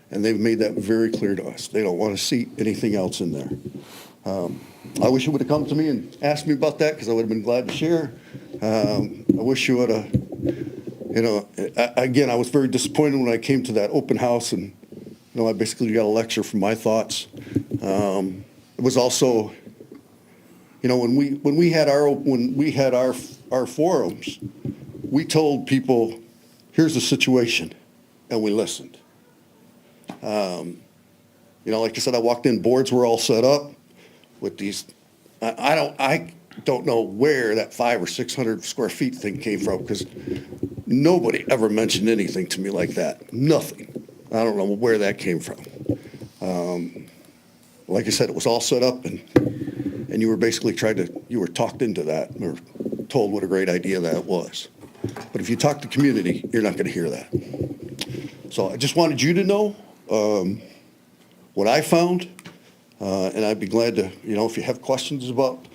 And they've made that very clear to us. They don't want to see anything else in there. I wish you would have come to me and asked me about that, because I would have been glad to share. I wish you would have, again, I was very disappointed when I came to that open house, and, I basically got a lecture from my thoughts. It was also, when we had our forums, we told people, here's the situation, and we listened. Like I said, I walked in, boards were all set up with these. I don't know where that 500 or 600 square feet thing came from, because nobody ever mentioned anything to me like that. Nothing. I don't know where that came from. Like I said, it was all set up, and you were basically you were talked into that, or told what a great idea that was. But if you talk to community, you're not going to hear that. So I just wanted you to know what I found, and I'd be glad to, if you have questions about,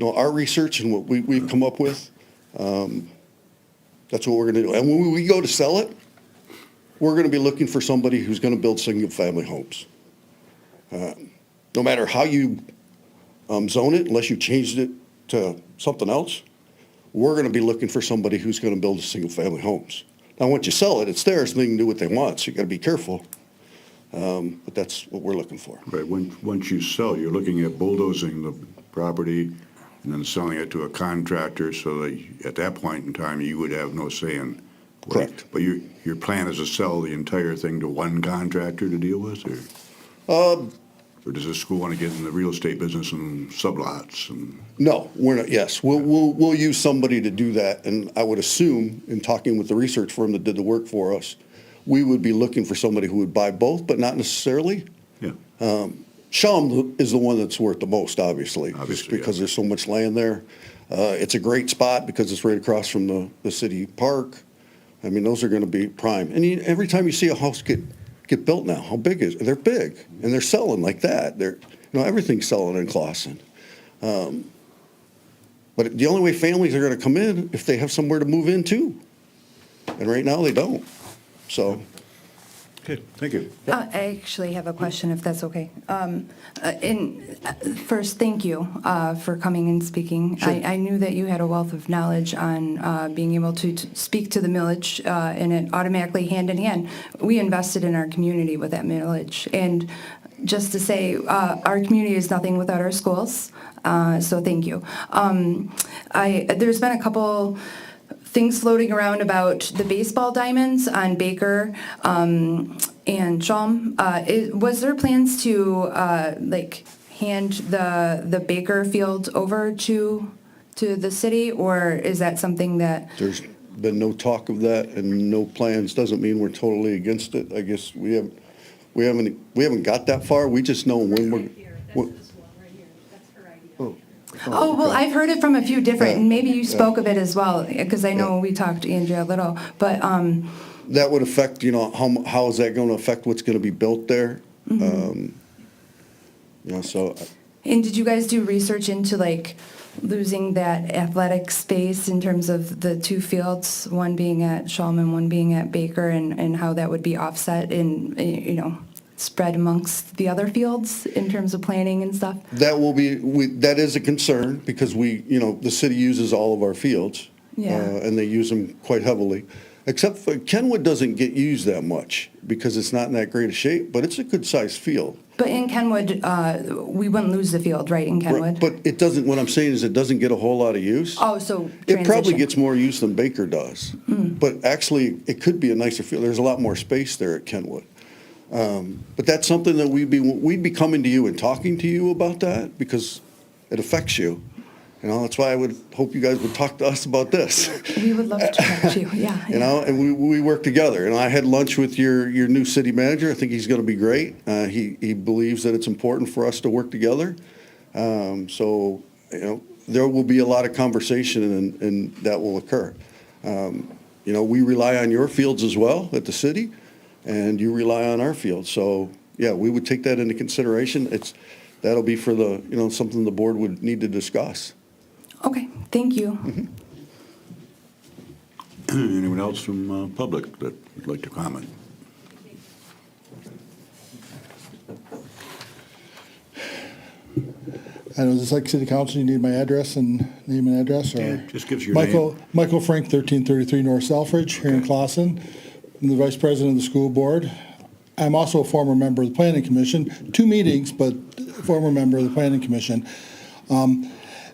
our research and what we've come up with, that's what we're going to do. And when we go to sell it, we're going to be looking for somebody who's going to build single-family homes. No matter how you zone it, unless you changed it to something else, we're going to be looking for somebody who's going to build single-family homes. Now, once you sell it, it's theirs, and they can do what they want, so you got to be careful. But that's what we're looking for. Right, once you sell, you're looking at bulldozing the property and then selling it to a contractor, so that at that point in time, you would have no say in. Correct. But your plan is to sell the entire thing to one contractor to deal with, or does the school want to get in the real estate business and sublots? No, we're not. Yes, we'll use somebody to do that, and I would assume, in talking with the research firm that did the work for us, we would be looking for somebody who would buy both, but not necessarily. Yeah. Shawm is the one that's worth the most, obviously, just because there's so much land there. It's a great spot because it's right across from the city park. I mean, those are going to be prime. And every time you see a house get built now, how big is it? They're big, and they're selling like that. Everything's selling in Clawson. But the only way families are going to come in if they have somewhere to move into, and right now they don't. So. Okay, thank you. I actually have a question, if that's okay. First, thank you for coming and speaking. Sure. I knew that you had a wealth of knowledge on being able to speak to the millage, and it automatically, hand in hand, we invested in our community with that millage. And just to say, our community is nothing without our schools, so thank you. There's been a couple things floating around about the baseball diamonds on Baker and Shawm. Was there plans to hand the Baker field over to the city, or is that something that? There's been no talk of that and no plans. Doesn't mean we're totally against it. I guess we haven't got that far. We just know when we're. That's this one right here. That's her idea. Oh, well, I've heard it from a few different, and maybe you spoke of it as well, because I know Yeah. we talked to Andrea a little, but, That would affect, how is that going to affect what's going to be built there? So and did you guys do research into like losing that athletic space in terms of the two fields, one being at Shulman, one being at Baker, and how that would be offset and, spread amongst the other fields in terms of planning and stuff? that will be, that is a concern because the city uses all of our fields. Yeah. And they use them quite heavily. Except for Kenwood doesn't get used that much because it's not in that great a shape, but it's a good-sized field. But in Kenwood, we wouldn't lose the field, right, in Kenwood? But it doesn't, what I'm saying is it doesn't get a whole lot of use. Oh, so It probably transition. gets more use than Baker does. But actually, it could be a nicer field. There's a lot more space there at Kenwood. But that's something that we'd be coming to you and talking to you about that because it affects you. That's why I would hope you guys would talk to us about this. We would love to talk to you, yeah. And we work together. And I had lunch with your new city manager. I think he's going to be great. He believes that it's important for us to work together. So there will be a lot of conversation and that will occur. We rely on your fields as well at the city, and you rely on our fields. So, yeah, we would take that into consideration. That'll be for something the board would need to discuss. Okay, thank you. Anyone else from public that would like to comment? I know, just like city council, you need my address and name and address, or? Yeah, just give us your name. Michael Frank, 1333 North Selfridge, here in Clausen. I'm the vice president of the school board. I'm also a former member of the planning commission, 2 meetings, but former member of the planning commission.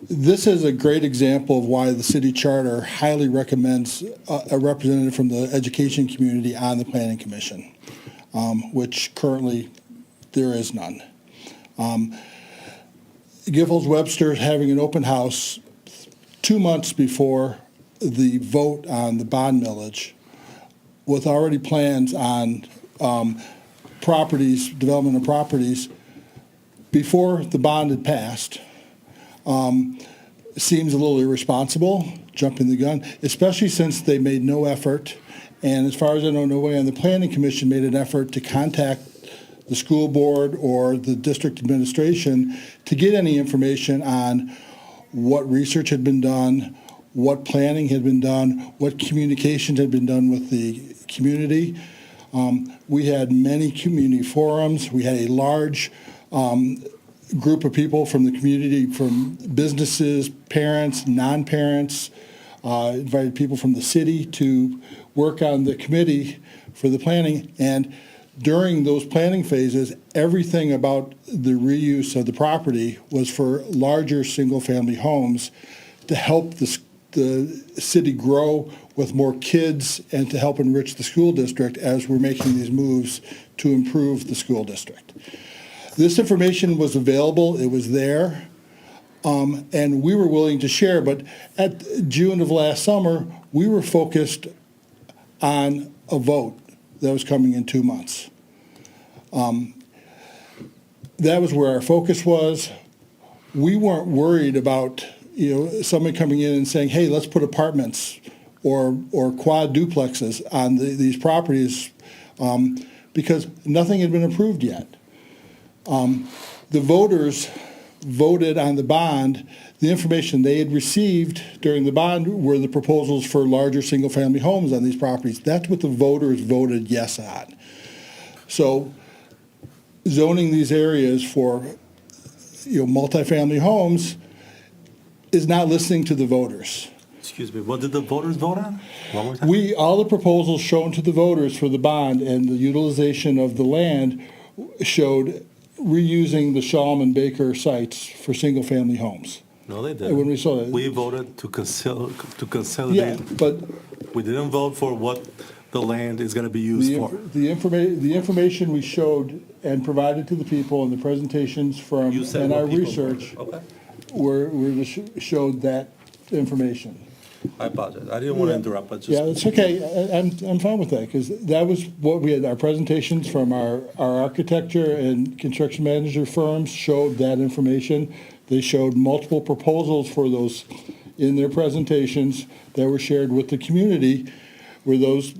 This is a great example of why the city charter highly recommends a representative from the education community on the planning commission, which currently there is none. Giffords Webster is having an open house 2 months before the vote on the bond millage, with already plans on properties, development of properties, before the bond had passed. Seems a little irresponsible, jumping the gun, especially since they made no effort. And as far as I know, nobody on the planning commission made an effort to contact the school board or the district administration to get any information on what research had been done, what planning had been done, what communications had been done with the community. We had many community forums. We had a large group of people from the community, from businesses, parents, non-parents, invited people from the city to work on the committee for the planning. And during those planning phases, everything about the reuse of the property was for larger single-family homes to help the city grow with more kids and to help enrich the school district as we're making these moves to improve the school district. This information was available, it was there, and we were willing to share, but at June of last summer, we were focused on a vote that was coming in 2 months. That was where our focus was. We weren't worried about someone coming in and saying, hey, let's put apartments or quad duplexes on these properties, because nothing had been approved yet. The voters voted on the bond. The information they had received during the bond were the proposals for larger single-family homes on these properties. That's what the voters voted yes on. So zoning these areas for multifamily homes is not listening to the voters. Excuse me, what did the voters vote on? One more time? All the proposals shown to the voters for the bond and the utilization of the land showed reusing the Shalom and Baker sites for single-family homes. No, they When didn't. we saw that. We voted to Yeah, consolidate. but We didn't vote for what the land is going to be used for. the information we showed and provided to the people in the presentations from, You said and what our people research voted. Okay, showed that information. I apologize. I didn't want to Yeah. interrupt, but Yeah, just, it's okay. I'm fine with that, because that was what we had. Our presentations from our architecture and construction manager firms showed that information. They showed multiple proposals for those in their presentations that were shared with the community, were those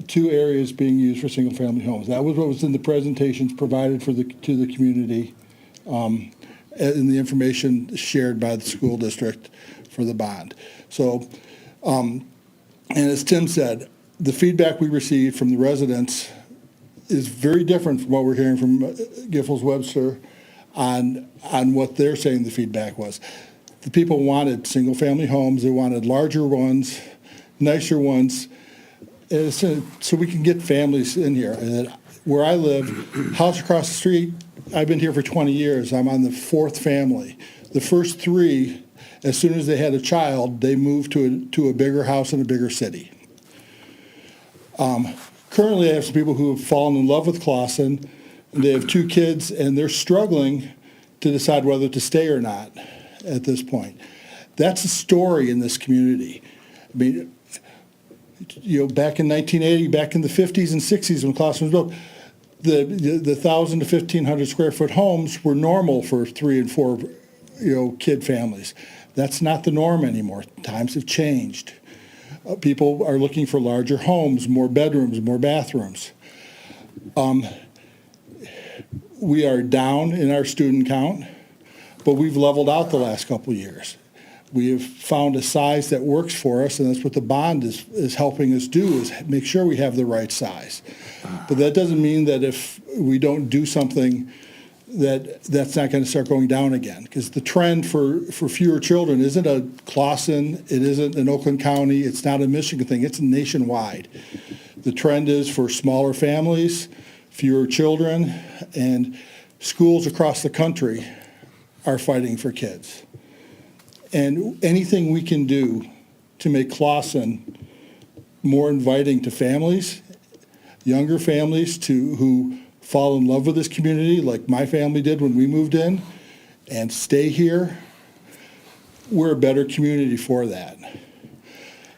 two areas being used for single-family homes. That was what was in the presentations provided to the community, and the information shared by the school district for the bond. So, and as Tim said, the feedback we received from the residents is very different from what we're hearing from Giffords-Webster on what they're saying the feedback was. The people wanted single-family homes. They wanted larger ones, nicer ones, so we can get families in here. And where I live, house across the street, I've been here for 20 years. I'm on the fourth family. The first three, as soon as they had a child, they moved to a bigger house in a bigger city. Currently, I have some people who have fallen in love with Clawson. They have 2 kids, and they're struggling to decide whether to stay or not at this point. That's a story in this community. I mean, back in 1980, back in the 50s and 60s when Clawson was built, the 1,000 to 1,500 square foot homes were normal for 3 and 4, kid families. That's not the norm anymore. Times have changed. People are looking for larger homes, more bedrooms, more bathrooms. We are down in our student count, but we've leveled out the last couple of years. We have found a size that works for us, and that's what the bond is helping us do, is make sure we have the right size. But that doesn't mean that if we don't do something that's not going to start going down again, because the trend for fewer children isn't a Clawson, it isn't an Oakland County, it's not a Michigan thing, it's nationwide. The trend is for smaller families, fewer children, and schools across the country are fighting for kids. And anything we can do to make Clawson more inviting to families, younger families who fall in love with this community like my family did when we moved in and stay here, we're a better community for that.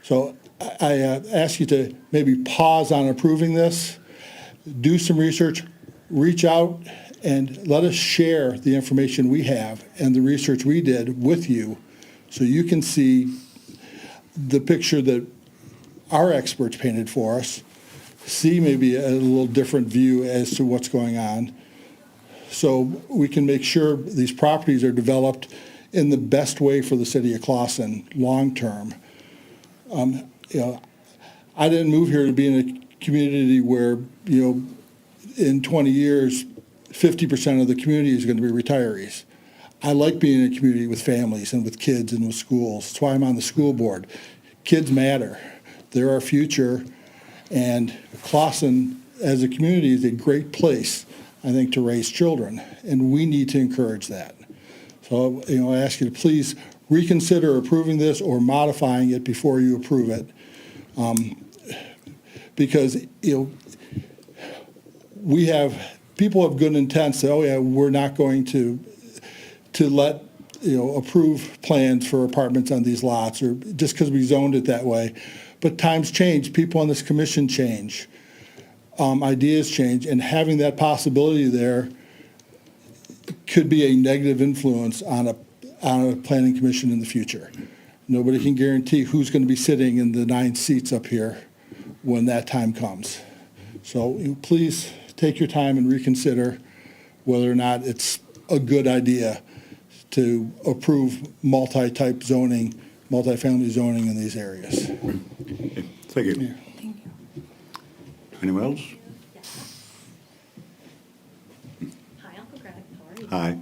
So I ask you to maybe pause on approving this, do some research, reach out, and let us share the information we have and the research we did with you so you can see the picture that our experts painted for us, see maybe a little different view as to what's going on, so we can make sure these properties are developed in the best way for the city of Clawson long-term. I didn't move here to be in a community where, in 20 years, 50% of the community is going to be retirees. I like being in a community with families and with kids and with schools. That's why I'm on the school board. Kids matter. They're our future. And Clawson, as a community, is a great place, I think, to raise children. And we need to encourage that. So, I ask you to please reconsider approving this or modifying it before you approve it. Because, people have good intent, say, oh yeah, we're not going to let, approve plans for apartments on these lots, or just because we zoned it that way. But times change, people on this commission change, ideas change, and having that possibility there could be a negative influence on a planning commission in the future. Nobody can guarantee who's going to be sitting in the 9 seats up here when that time comes. So please take your time and reconsider whether or not it's a good idea to approve multi-type zoning, multifamily zoning in these areas. Okay, thank you. Thank you. Anyone else? Hi, Uncle Greg, how are you? Hi.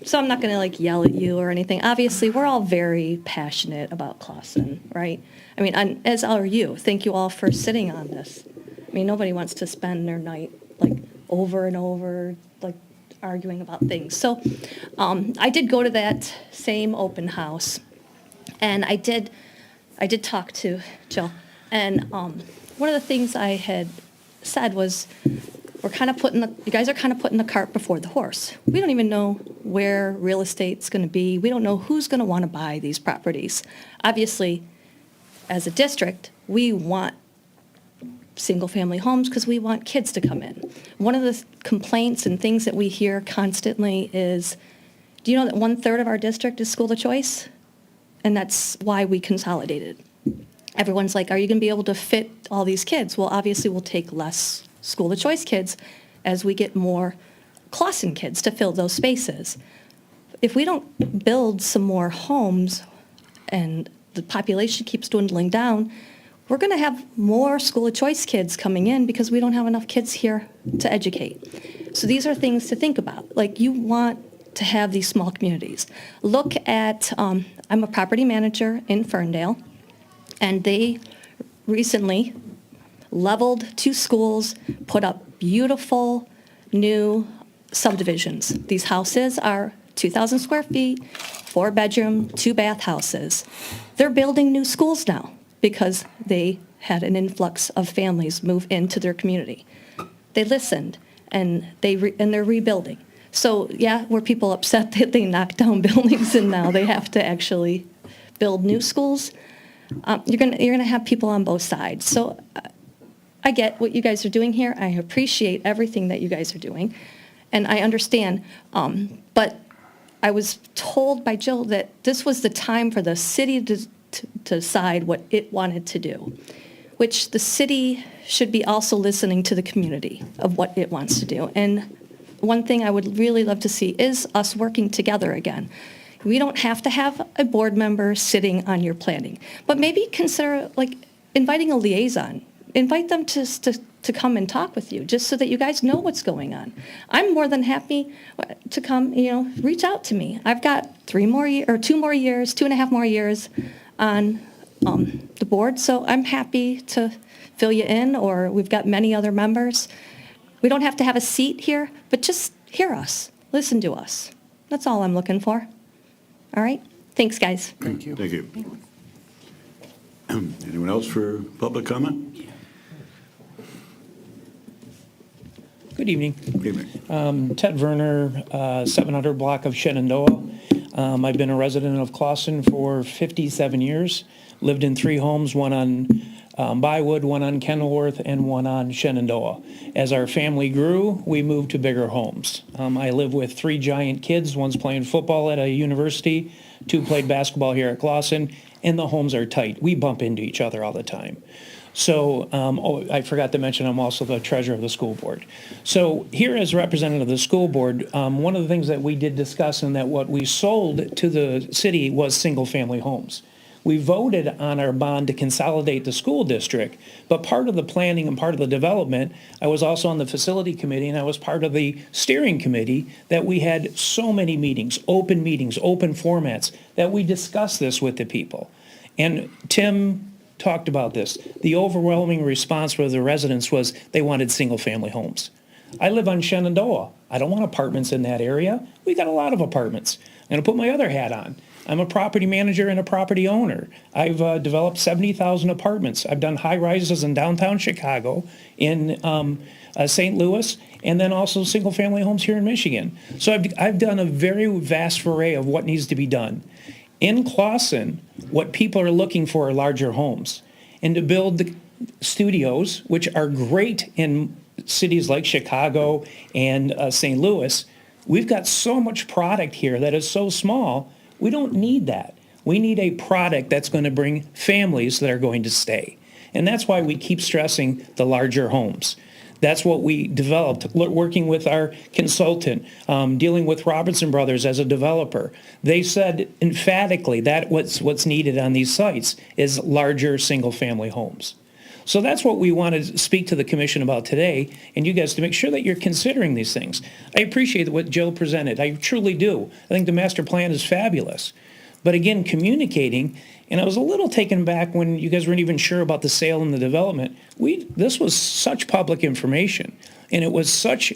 So I'm not going to yell at you or anything. Obviously, we're all very passionate about Clawson, right? I mean, as are you. Thank you all for sitting on this. I mean, nobody wants to spend their night over and over, arguing about things. So I did go to that same open house, and I did talk to Jill. And one of the things I had said was, you guys are kind of putting the cart before the horse. We don't even know where real estate's going to be. We don't know who's going to want to buy these properties. Obviously, as a district, we want single-family homes because we want kids to come in. One of the complaints and things that we hear constantly is, do you know that 1/3 of our district is school of choice? And that's why we consolidated. Everyone's like, are you going to be able to fit all these kids? Well, obviously, we'll take less school of choice kids as we get more Clausen kids to fill those spaces. If we don't build some more homes and the population keeps dwindling down, we're going to have more school of choice kids coming in because we don't have enough kids here to educate. So these are things to think about. Like, you want to have these small communities. Look at, I'm a property manager in Ferndale, and they recently leveled 2 schools, put up beautiful new subdivisions. These houses are 2,000 square feet, 4-bedroom, 2-bath houses. They're building new schools now because they had an influx of families move into their community. They listened, and they're rebuilding. So, yeah, were people upset that they knocked down buildings and now they have to actually build new schools? You're gonna have people on both sides. So I get what you guys are doing here. I appreciate everything that you guys are doing, and I understand. But I was told by Jill that this was the time for the city to decide what it wanted to do, which the city should be also listening to the community of what it wants to do. And one thing I would really love to see is us working together again. We don't have to have a board member sitting on your planning, but maybe consider like inviting a liaison. Invite them to come and talk with you, just so that you guys know what's going on. I'm more than happy to come, reach out to me. I've got 2 more years, 2.5 more years on the board, so I'm happy to fill you in, or we've got many other members. We don't have to have a seat here, but just hear us, listen to us. That's all I'm looking for. All right? Thanks, guys. Thank you. Thank you. Anyone else for public comment? Good evening. Good evening. Ted Werner, 700 block of Shenandoah. I've been a resident of Clausen for 57 years. Lived in 3 homes, one on Bywood, one on Kenilworth, and one on Shenandoah. As our family grew, we moved to bigger homes. I live with 3 giant kids. One's playing football at a university, 2 played basketball here at Clausen, and the homes are tight. We bump into each other all the time. So, I forgot to mention, I'm also the treasurer of the school board. So here as representative of the school board, one of the things that we did discuss and that what we sold to the city was single-family homes. We voted on our bond to consolidate the school district, but part of the planning and part of the development, I was also on the facility committee, and I was part of the steering committee, that we had so many meetings, open formats, that we discussed this with the people. And Tim talked about this. The overwhelming response from the residents was they wanted single-family homes. I live on Shenandoah. I don't want apartments in that area. We got a lot of apartments. I'm going to put my other hat on. I'm a property manager and a property owner. I've developed 70,000 apartments. I've done high-rises in downtown Chicago, in St. Louis, and then also single-family homes here in Michigan. So I've done a very vast array of what needs to be done. In Clausen, what people are looking for are larger homes. And to build the studios, which are great in cities like Chicago and St. Louis, we've got so much product here that is so small, we don't need that. We need a product that's going to bring families that are going to stay. And that's why we keep stressing the larger homes. That's what we developed, working with our consultant, dealing with Robinson Brothers as a developer. They said emphatically that what's needed on these sites is larger single-family homes. So that's what we want to speak to the commission about today, and you guys to make sure that you're considering these things. I appreciate what Jill presented. I truly do. I think the master plan is fabulous. But again, communicating, and I was a little taken back when you guys weren't even sure about the sale and the development. This was such public information, and it was such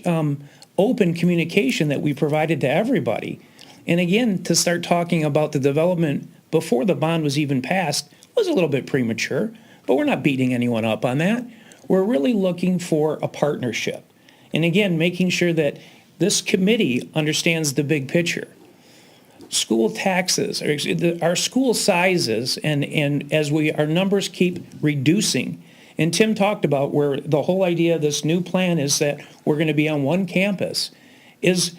open communication that we provided to everybody. And again, to start talking about the development before the bond was even passed was a little bit premature, but we're not beating anyone up on that. We're really looking for a partnership. And again, making sure that this committee understands the big picture. School taxes, our school sizes, and as our numbers keep reducing, And Tim talked about where the whole idea of this new plan is that we're going to be on one campus is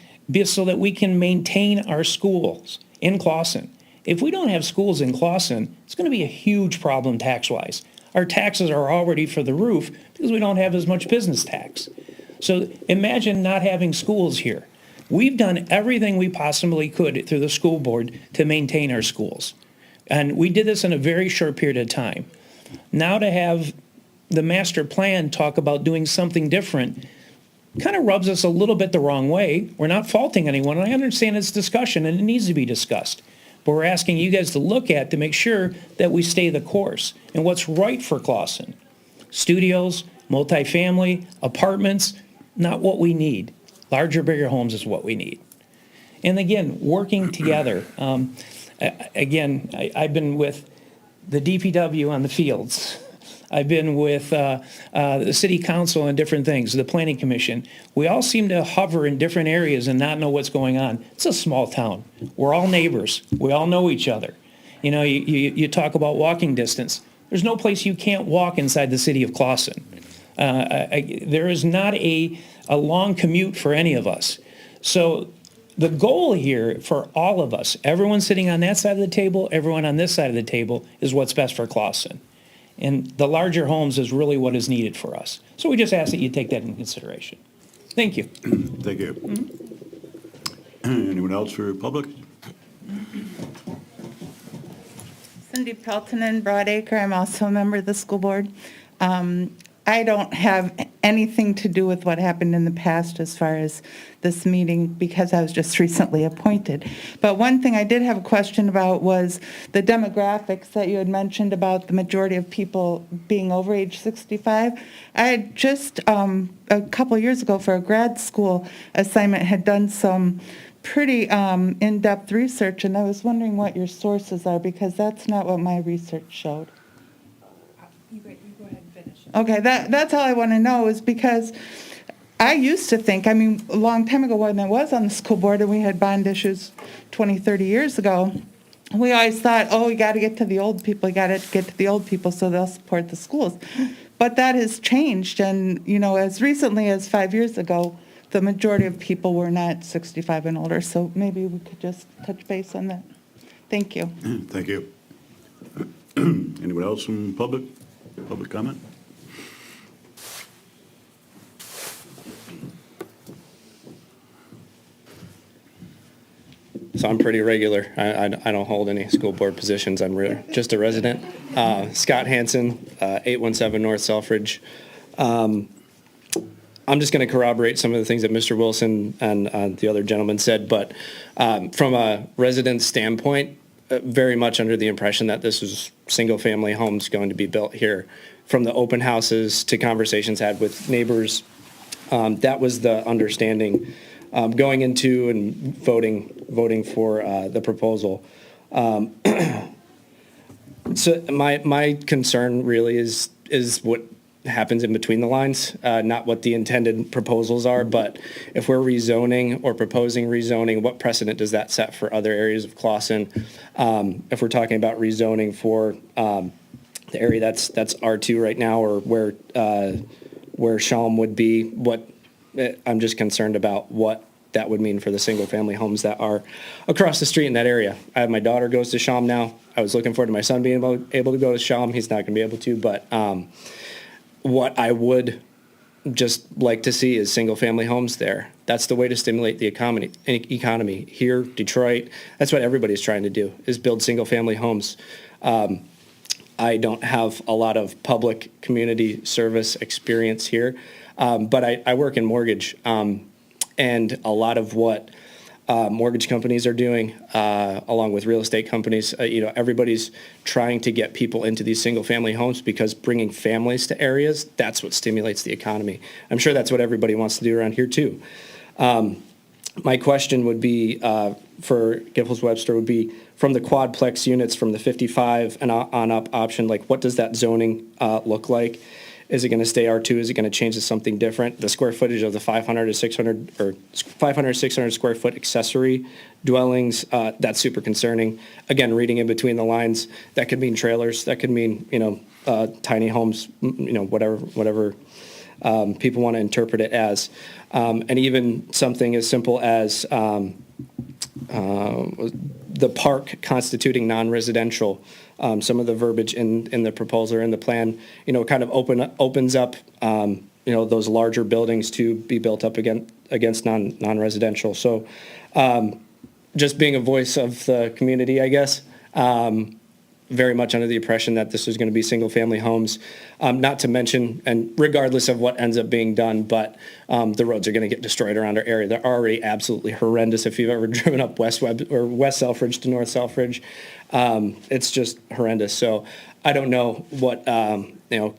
so that we can maintain our schools in Clawson. If we don't have schools in Clawson, it's going to be a huge problem tax-wise. Our taxes are already for the roof because we don't have as much business tax. So imagine not having schools here. We've done everything we possibly could through the school board to maintain our schools. And we did this in a very short period of time. Now to have the master plan talk about doing something different kind of rubs us a little bit the wrong way. We're not faulting anyone. I understand it's discussion and it needs to be discussed. But we're asking you guys to look at to make sure that we stay the course and what's right for Clawson. Studios, multifamily, apartments, not what we need. Larger, bigger homes is what we need. And again, working together. I've been with the DPW on the fields. I've been with the city council on different things, the planning commission. We all seem to hover in different areas and not know what's going on. It's a small town. We're all neighbors. We all know each other. You know, you talk about walking distance. There's no place you can't walk inside the city of Clawson. There is not a long commute for any of us. So the goal here for all of us, everyone sitting on that side of the table, everyone on this side of the table, is what's best for Clawson. And the larger homes is really what is needed for us. So we just ask that you take that into consideration. Thank you. Thank you. Anyone else for public? Cindy Peltonen, Broadacre. I'm also a member of the school board. I don't have anything to do with what happened in the past as far as this meeting because I was just recently appointed. But one thing I did have a question about was the demographics that you had mentioned about the majority of people being over age 65. I had just a couple years ago for a grad school assignment had done some pretty in-depth research, and I was wondering what your sources are because that's not what my research showed. You go ahead and finish. Okay, that's all I want to know is because I used to think, I mean, a long time ago when I was on the school board and we had bond issues 20, 30 years ago, we always thought, oh, we got to get to the old people, we got to get to the old people so they'll support the schools. But that has changed, and, you know, as recently as 5 years ago, the majority of people were not 65 and older, so maybe we could just touch base on that. Thank you. Thank you. Anyone else from public? Public comment? So I'm pretty regular. I don't hold any school board positions. I'm just a resident. Scott Hansen, 817 North Selfridge. I'm just going to corroborate some of the things that Mr. Wilson and the other gentleman said, but from a resident standpoint, very much under the impression that this is single-family homes going to be built here. From the open houses to conversations had with neighbors, that was the understanding going into and voting for the proposal. So my concern really is what happens in between the lines, not what the intended proposals are, but if we're rezoning or proposing rezoning, what precedent does that set for other areas of Clawson? If we're talking about rezoning for the area that's R2 right now, or where Shalom would be, I'm just concerned about what that would mean for the single-family homes that are across the street in that area. I have my daughter goes to Shalom now. I was looking forward to my son being able to go to Shalom. He's not going to be able to, but what I would just like to see is single-family homes there. That's the way to stimulate the economy. Here, Detroit, that's what everybody's trying to do, is build single-family homes. I don't have a lot of public community service experience here, but I work in mortgage, and a lot of what mortgage companies are doing, along with real estate companies, everybody's trying to get people into these single-family homes because bringing families to areas, that's what stimulates the economy. I'm sure that's what everybody wants to do around here too. My question would be for Giffords-Webster would be, from the quadplex units from the 55 and on up option, like what does that zoning look like? Is it going to stay R2? Is it going to change to something different? The square footage of the 500 to 600 or 500, 600 square foot accessory dwellings, that's super concerning. Again, reading in between the lines, that could mean trailers, that could mean, tiny homes, whatever people want to interpret it as. And even something as simple as the park constituting non-residential. Some of the verbiage in the proposal or in the plan, kind of opens up, those larger buildings to be built up against non-residential. So just being a voice of the community, I guess, very much under the impression that this was going to be single-family homes, not to mention, and regardless of what ends up being done, but the roads are going to get destroyed around our area. They're already absolutely horrendous. If you've ever driven up West Selfridge to North Selfridge, it's just horrendous. So I don't know what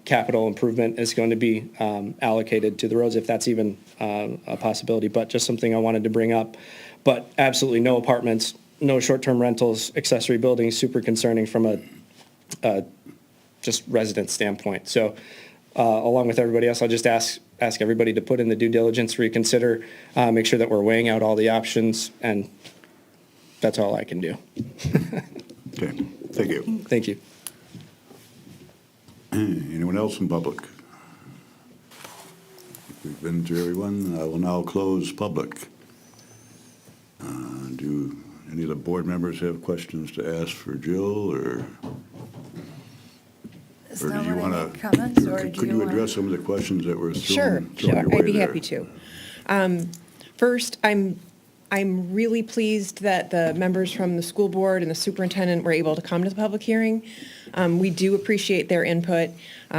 capital improvement is going to be allocated to the roads, if that's even a possibility, but just something I wanted to bring up. But absolutely no apartments, no short-term rentals, accessory buildings, super concerning from a just resident standpoint. So along with everybody else, I'll just ask everybody to put in the due diligence, reconsider, make sure that we're weighing out all the options, and that's all I can do. Okay, thank you. Thank you. Anyone else in public? We've been to everyone. I will now close public. Do any of the board members have questions to ask for Jill, or Is or that do you what I want make comments, or to, do could you want- address some of the questions that were Sure, thrown your way I'd be there? happy to. First, I'm really pleased that the members from the school board and the superintendent were able to come to the public hearing. We do appreciate their input.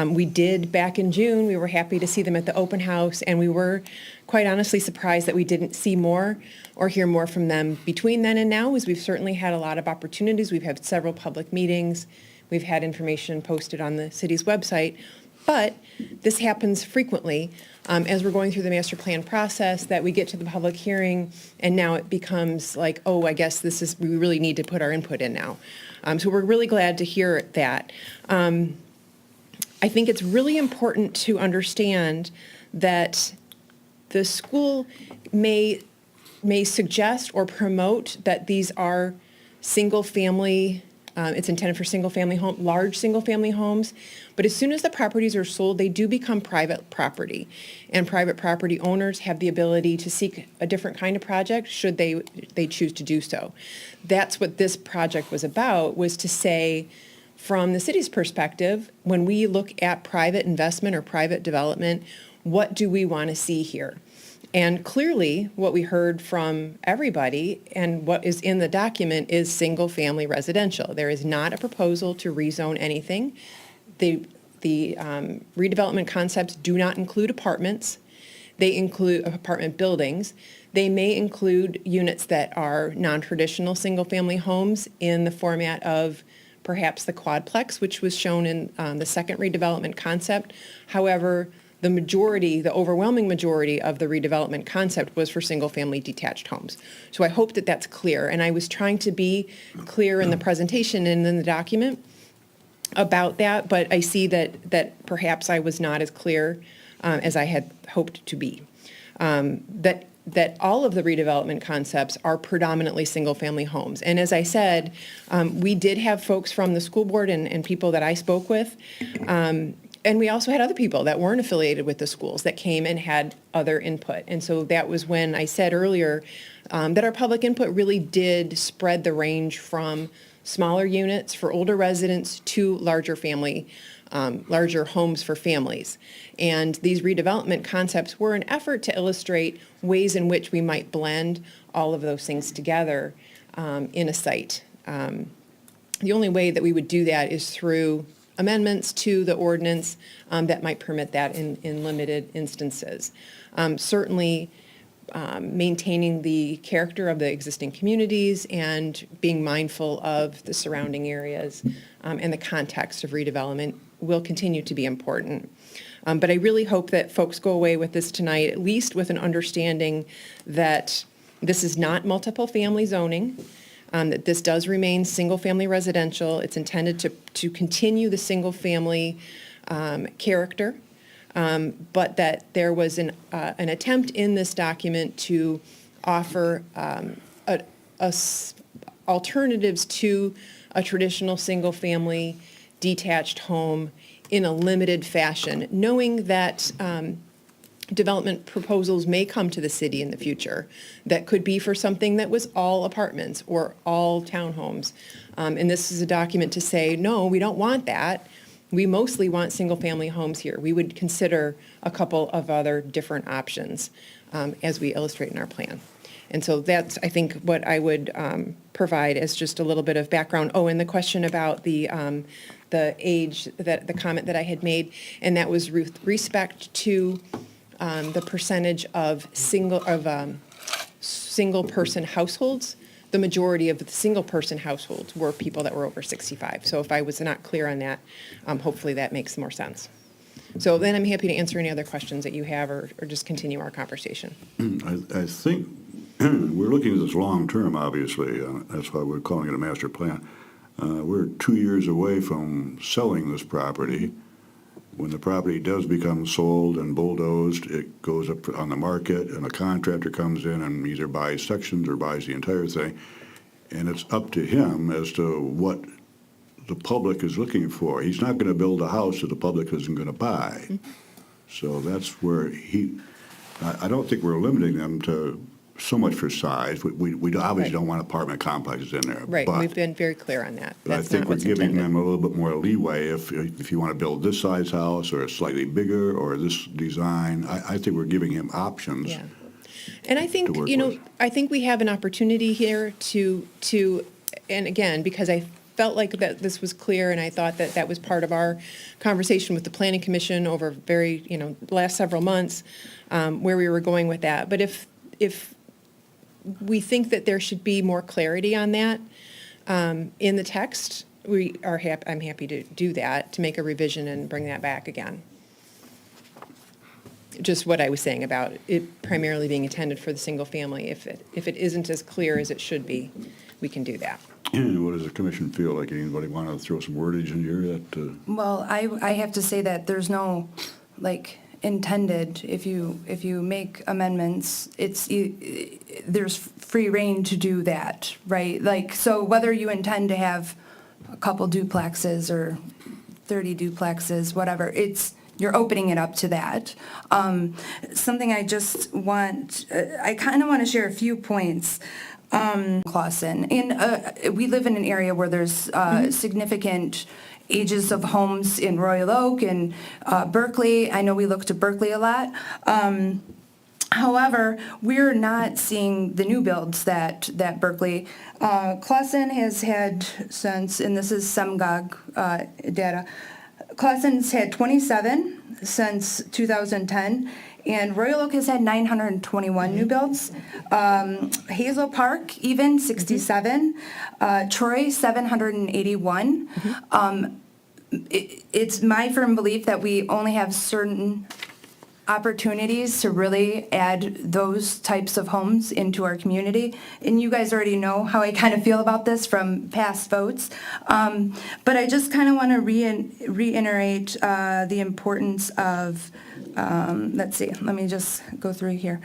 We did back in June. We were happy to see them at the open house, and we were quite honestly surprised that we didn't see more or hear more from them between then and now, as we've certainly had a lot of opportunities. We've had several public meetings. We've had information posted on the city's website. But this happens frequently as we're going through the master plan process, that we get to the public hearing and now it becomes like, oh, I guess we really need to put our input in now. So we're really glad to hear that. I think it's really important to understand that the school may suggest or promote that these are single-family. It's intended for large single-family homes. But as soon as the properties are sold, they do become private property. And private property owners have the ability to seek a different kind of project should they choose to do so. That's what this project was about, was to say, from the city's perspective, when we look at private investment or private development, what do we want to see here? And clearly, what we heard from everybody and what is in the document is single-family residential. There is not a proposal to rezone anything. The redevelopment concepts do not include apartments. They include apartment buildings. They may include units that are non-traditional single-family homes in the format of perhaps the quadplex, which was shown in the second redevelopment concept. However, the overwhelming majority of the redevelopment concept was for single-family detached homes. So I hope that that's clear. And I was trying to be clear in the presentation and in the document about that, but I see that perhaps I was not as clear as I had hoped to be. That all of the redevelopment concepts are predominantly single-family homes. And as I said, we did have folks from the school board and people that I spoke with, and we also had other people that weren't affiliated with the schools that came and had other input. And so that was when I said earlier that our public input really did spread the range from smaller units for older residents to larger homes for families. And these redevelopment concepts were an effort to illustrate ways in which we might blend all of those things together in a site. The only way that we would do that is through amendments to the ordinance that might permit that in limited instances. Certainly, maintaining the character of the existing communities and being mindful of the surrounding areas and the context of redevelopment will continue to be important. But I really hope that folks go away with this tonight, at least with an understanding that this is not multiple family zoning, that this does remain single-family residential. It's intended to continue the single-family character but that there was an attempt in this document to offer alternatives to a traditional single-family detached home in a limited fashion, knowing that development proposals may come to the city in the future that could be for something that was all apartments or all townhomes. And this is a document to say, no, we don't want that. We mostly want single-family homes here. We would consider a couple of other different options as we illustrate in our plan. And so that's, I think, what I would provide as just a little bit of background. Oh, and the question about the age, the comment that I had made, and that was with respect to the percentage of single-person households. The majority of the single-person households were people that were over 65. So if I was not clear on that, hopefully that makes more sense. So then I'm happy to answer any other questions that you have or just continue our conversation. I think we're looking at this long-term, obviously. That's why we're calling it a master plan. We're 2 years away from selling this property. When the property does become sold and bulldozed, it goes up on the market, and a contractor comes in and either buys sections or buys the entire thing. And it's up to him as to what the public is looking for. He's not going to build a house that the public isn't going to buy. Mm-hmm. So that's where I don't think we're limiting them to so much for size. We obviously don't want apartment complexes in there. Right, we've been very clear on that. But I think we're giving them a little bit more leeway if you want to build this size house or a slightly bigger or this design. I think we're giving him options. Yeah. And I think, I think we have an opportunity here to, and again, because I felt like that this was clear, and I thought that that was part of our conversation with the Planning Commission over last several months, where we were going with that. But if we think that there should be more clarity on that in the text, I'm happy to do that, to make a revision and bring that back again. Just what I was saying about it primarily being intended for the single family. If it isn't as clear as it should be, we can do that. What does the commission feel like? Anybody want to throw some wordage in here? Well, I have to say that there's no, intended, if you make amendments, there's free reign to do that, right? So whether you intend to have a couple duplexes or 30 duplexes, whatever, you're opening it up to that. Something I just want, I kind of want to share a few points. Clausen, we live in an area where there's significant ages of homes in Royal Oak and Berkeley. I know we look to Berkeley a lot. However, we're not seeing the new builds that Berkeley. Clausen has had since, and this is SEMGOG data, Clausen's had 27 since 2010. And Royal Oak has had 921 new builds. Hazel Park, even 67. Troy, 781. It's my firm belief that we only have certain opportunities to really add those types of homes into our community. And you guys already know how I kind of feel about this from past votes. But I just kind of want to reiterate the importance of let's see, let me just go through here.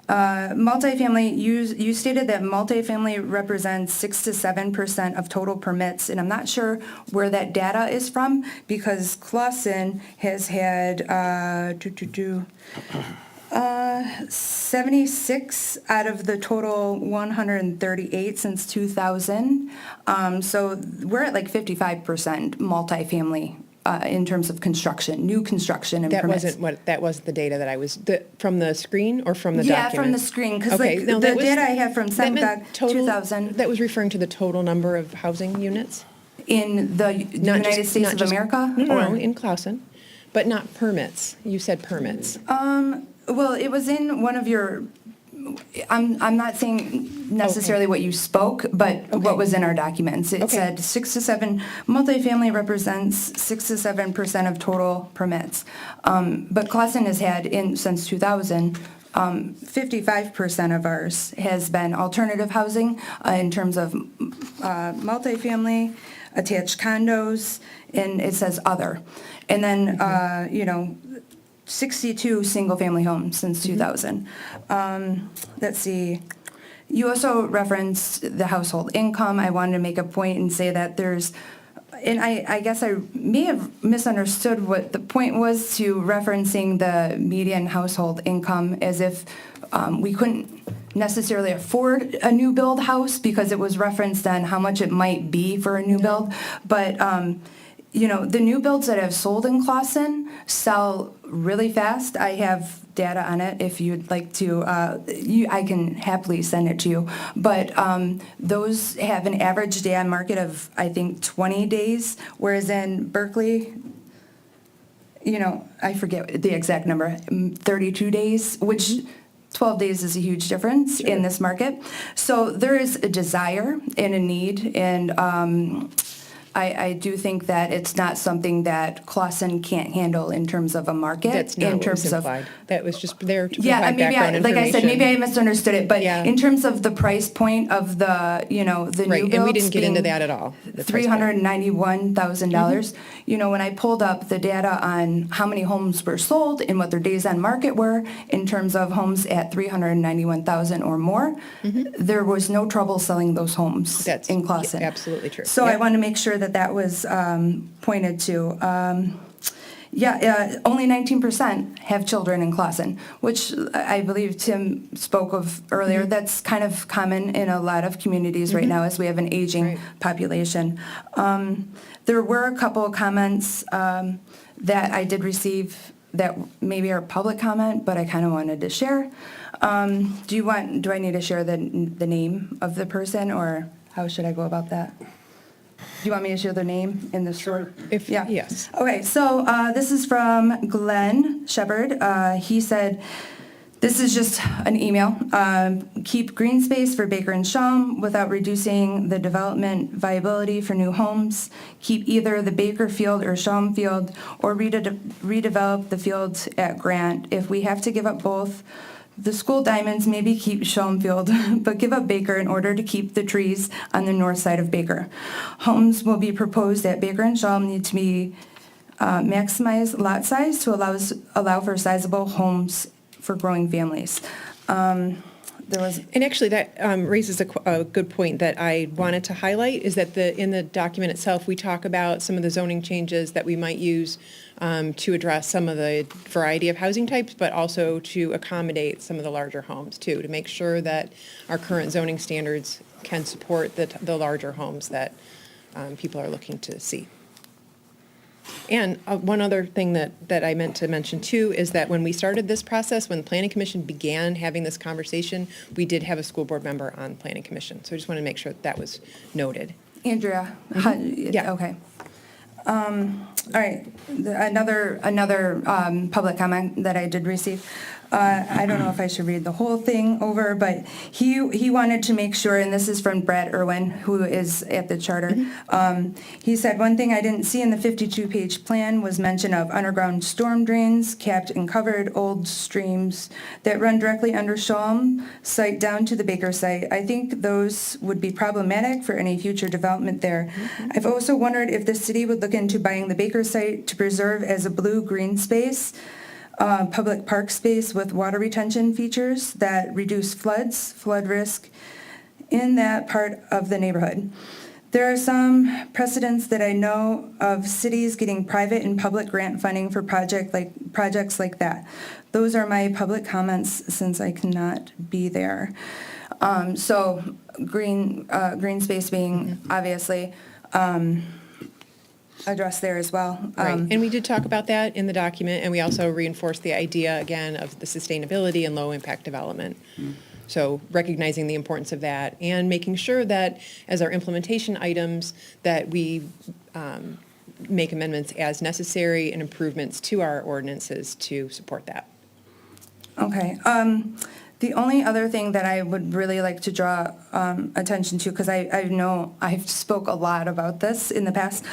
Multifamily, you stated that multifamily represents 6 to 7% of total permits, and I'm not sure where that data is from because Clausen has had 76 out of the total 138 since 2000. So we're at 55% multifamily. In terms of construction, new construction and permits. That wasn't the data that I was, from the screen or from the document? Yeah, from the screen, because the data I have from SEMGOG 2000. That was referring to the total number of housing units? In the United States of America? No, in Clausen, but not permits. You said permits. Well, it was in one of your, I'm not saying necessarily what you spoke, but what was in our documents. It said 6 to 7, multifamily represents 6 to 7% of total permits. But Clausen has had, since 2000, 55% of ours has been alternative housing in terms of multifamily, attached condos, and it says other. And then, 62 single-family homes since 2000. Let's see. You also referenced the household income. I wanted to make a point and say that there's, and I guess I may have misunderstood what the point was to referencing the median household income as if we couldn't necessarily afford a new build house because it was referenced on how much it might be for a new build. But, you know, the new builds that have sold in Clawson sell really fast. I have data on it if you'd like to. I can happily send it to you. But those have an average day on market of, I think, 20 days, whereas in Berkeley, you know, I forget the exact number, 32 days, which 12 days is a huge difference in this market. So there is a desire and a need, and I do think that it's not something that Clawson can't handle in terms of a market. That's not in what was terms of implied. That was just there to yeah, provide maybe background like I said, maybe I misunderstood it. But Yeah. in terms of the price point of the, you know, the Right, new builds, and we didn't get into that at all, the price point. $391,000. You know, when I pulled up the data on how many homes were sold and what their days on market were in terms of homes at $391,000 or more, there was no trouble selling those homes in Clawson. absolutely true. So I Yep. want to make sure that that was pointed to. Only 19% have children in Clawson, which I believe Tim spoke of earlier. That's kind of common in a lot of communities right now as we have an aging population. There were a couple of comments that I did receive that maybe are public comment, but I kind of wanted to share. Do I need to share the name of the person, or how should I go about that? Do you want me to share their name in the short? Yes. Okay, so this is from Glenn Shepard. He said, this is just an email. Keep green space for Baker and Shum without reducing the development viability for new homes. Keep either the Baker field or Shum field, or redevelop the fields at Grant. If we have to give up both, the school diamonds, maybe keep Schoenfield, but give up Baker in order to keep the trees on the north side of Baker. Homes will be proposed at Baker and Shum need to be maximize lot size to allow for sizable homes for growing families. And actually, that raises a good point that I wanted to highlight, is that in the document itself, we talk about some of the zoning changes that we might use to address some of the variety of housing types, but also to accommodate some of the larger homes too, to make sure that our current zoning standards can support the larger homes that people are looking to see. And one other thing that I meant to mention too is that when we started this process, when the Planning Commission began having this conversation, we did have a school board member on Planning Commission. So I just want to make sure that was noted. Andrea, Yeah. Okay. All right, another public comment that I did receive. I don't know if I should read the whole thing over, but he wanted to make sure, and this is from Brad Irwin, who is at the charter. He said, one thing I didn't see in the 52-page plan was mention of underground storm drains, capped and covered old streams that run directly under Shulm site down to the Baker site. I think those would be problematic for any future development there. I've also wondered if the city would look into buying the Baker site to preserve as a blue-green space, public park space with water retention features that reduce flood risk in that part of the neighborhood. There are some precedents that I know of cities getting private and public grant funding for projects like that. Those are my public comments since I cannot be there. So green space being obviously addressed there as well. Right, and we did talk about that in the document, and we also reinforced the idea, again, of the sustainability and low-impact development. So recognizing the importance of that and making sure that as our implementation items that we make amendments as necessary and improvements to our ordinances to support that. Okay. The only other thing that I would really like to draw attention to, because I know I've spoke a lot about this in the past,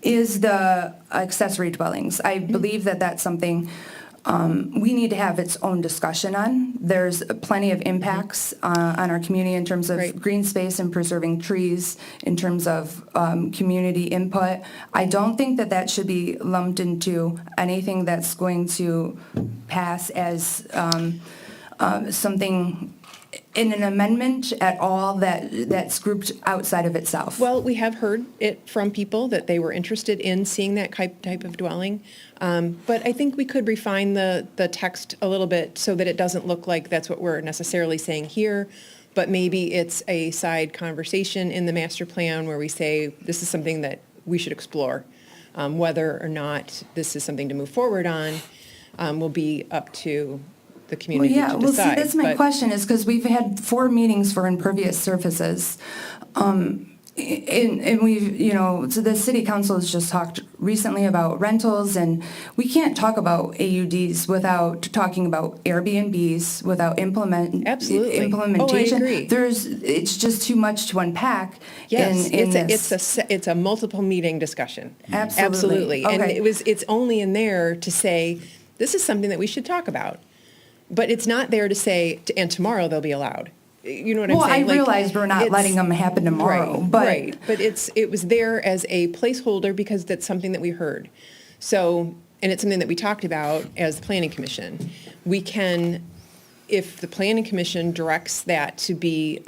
is the accessory dwellings. I believe that that's something we need to have its own discussion on. There's plenty of impacts on our community in terms of Right. green space and preserving trees, in terms of community input. I don't think that that should be lumped into anything that's going to pass as something in an amendment at all that's grouped outside of itself. Well, we have heard it from people that they were interested in seeing that type of dwelling. But I think we could refine the text a little bit so that it doesn't look like that's what we're necessarily saying here. But maybe it's a side conversation in the master plan where we say this is something that we should explore. Whether or not this is something to move forward on will be up to the community to decide. Well, see, that's my But- question, is because we've had 4 meetings for impervious surfaces. And we've, so the city council has just talked recently about rentals, and we can't talk about AUDs without talking about Airbnbs, without Absolutely. implementation. Oh, I agree. It's just too much to unpack Yes, in this. it's a multiple meeting discussion. Absolutely. And Okay. it's only in there to say, this is something that we should talk about. But it's not there to say, and tomorrow they'll be allowed. You know what I'm Well, saying? I realize we're not it's- letting them happen tomorrow, right, but. Right, but it was there as a placeholder because that's something that we heard. So, and it's something that we talked about as the planning commission. We can, if the planning commission directs that to be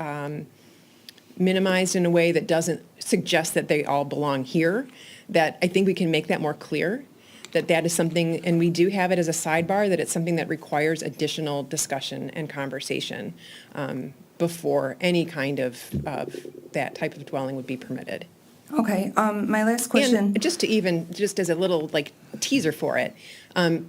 minimized in a way that doesn't suggest that they all belong here, that I think we can make that more clear, that is something, and we do have it as a sidebar, that it's something that requires additional discussion and conversation before any kind of that type of dwelling would be permitted. Okay, my last question. And just as a little like teaser for it,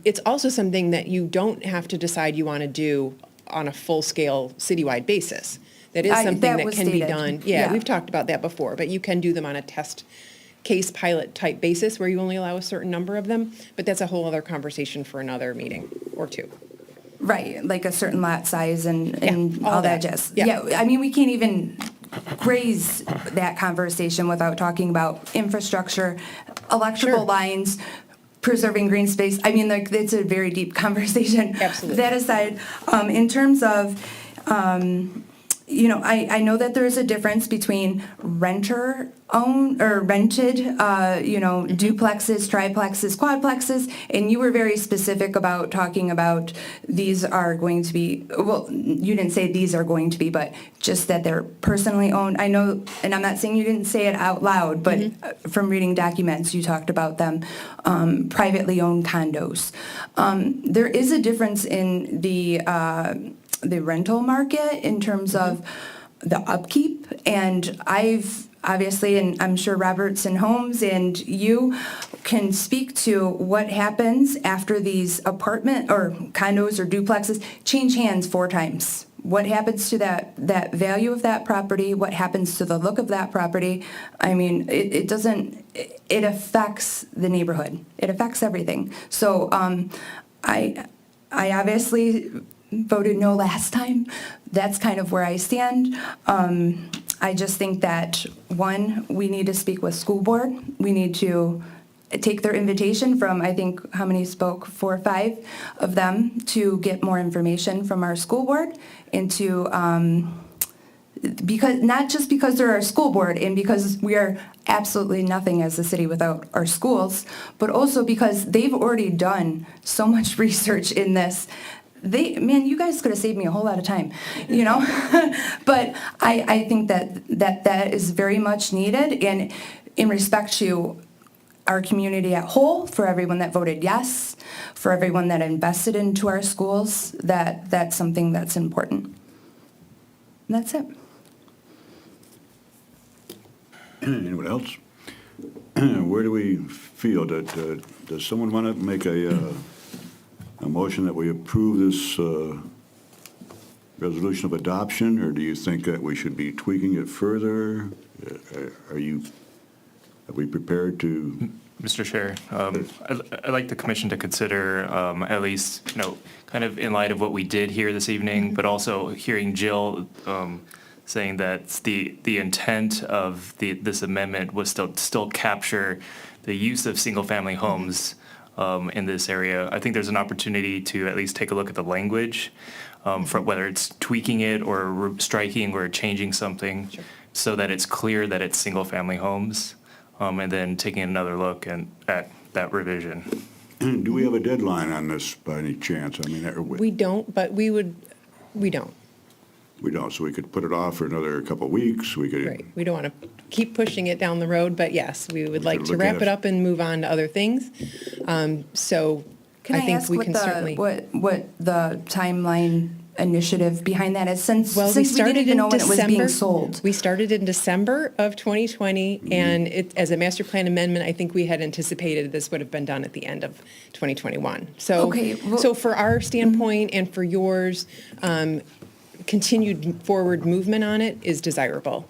it's also something that you don't have to decide you want to do on a full-scale citywide basis. That is something that that was can be stated. done. Yeah. Yeah, we've talked about that before, but you can do them on a test case pilot type basis where you only allow a certain number of them, but that's a whole other conversation for another meeting or two. Right, like a certain lot size and all all that that. jazz. Yeah. Yeah, I mean, we can't even raise that conversation without talking about infrastructure, electrical Sure. lines, preserving green space. I mean, like, it's a very deep conversation. Absolutely. That aside, in terms of, I know that there is a difference between renter-owned or rented, duplexes, triplexes, quadplexes, and you were very specific about talking about these are going to be, well, you didn't say these are going to be, but just that they're personally owned. I know, and I'm not saying you didn't say it out loud, but from reading documents, you talked about them, privately owned condos. There is a difference in the rental market in terms of the upkeep, and I've obviously, and I'm sure Robertson Homes and you can speak to what happens after these apartment or condos or duplexes change hands 4 times. What happens to that value of that property? What happens to the look of that property? I mean, it affects the neighborhood. It affects everything. So I obviously voted no last time. That's kind of where I stand. I just think that, one, we need to speak with school board. We need to take their invitation from, I think, how many spoke? 4 or 5 of them, to get more information from our school board and to, because not just because they're our school board and because we are absolutely nothing as a city without our schools, but also because they've already done so much research in this. You guys could have saved me a whole lot of time, but I think that is very much needed, and in respect to our community at whole, for everyone that voted yes, for everyone that invested into our schools, that's something that's important. And that's it. Anyone else? Where do we feel that, does someone want to make a motion that we approve this resolution of adoption, or do you think that we should be tweaking it further? Are we prepared to? Mr. Chair, I'd like the commission to consider, at least, kind of in light of what we did here this evening, but also hearing Jill saying that the intent of this amendment was still capture the use of single-family homes in this area. I think there's an opportunity to at least take a look at the language, from whether it's tweaking it or striking or changing something, so that it's clear that it's single-family homes, and then taking another look at that revision. Do we have a deadline on this by any chance? I mean, We don't, but we don't. We don't, so we could put it off for another couple of weeks. We could. Right. We don't want to keep pushing it down the road, but yes, we would like to look wrap at it it. up and move on to other things. So Can I I think ask we what can the, certainly. what the timeline initiative behind that is, since Well, we didn't even know when it was being December. sold? We started in December of 2020, and as a master plan amendment, I think we had anticipated this would have been done at the end of 2021. So, Okay, well- so for our standpoint and for yours, continued forward movement on it is desirable.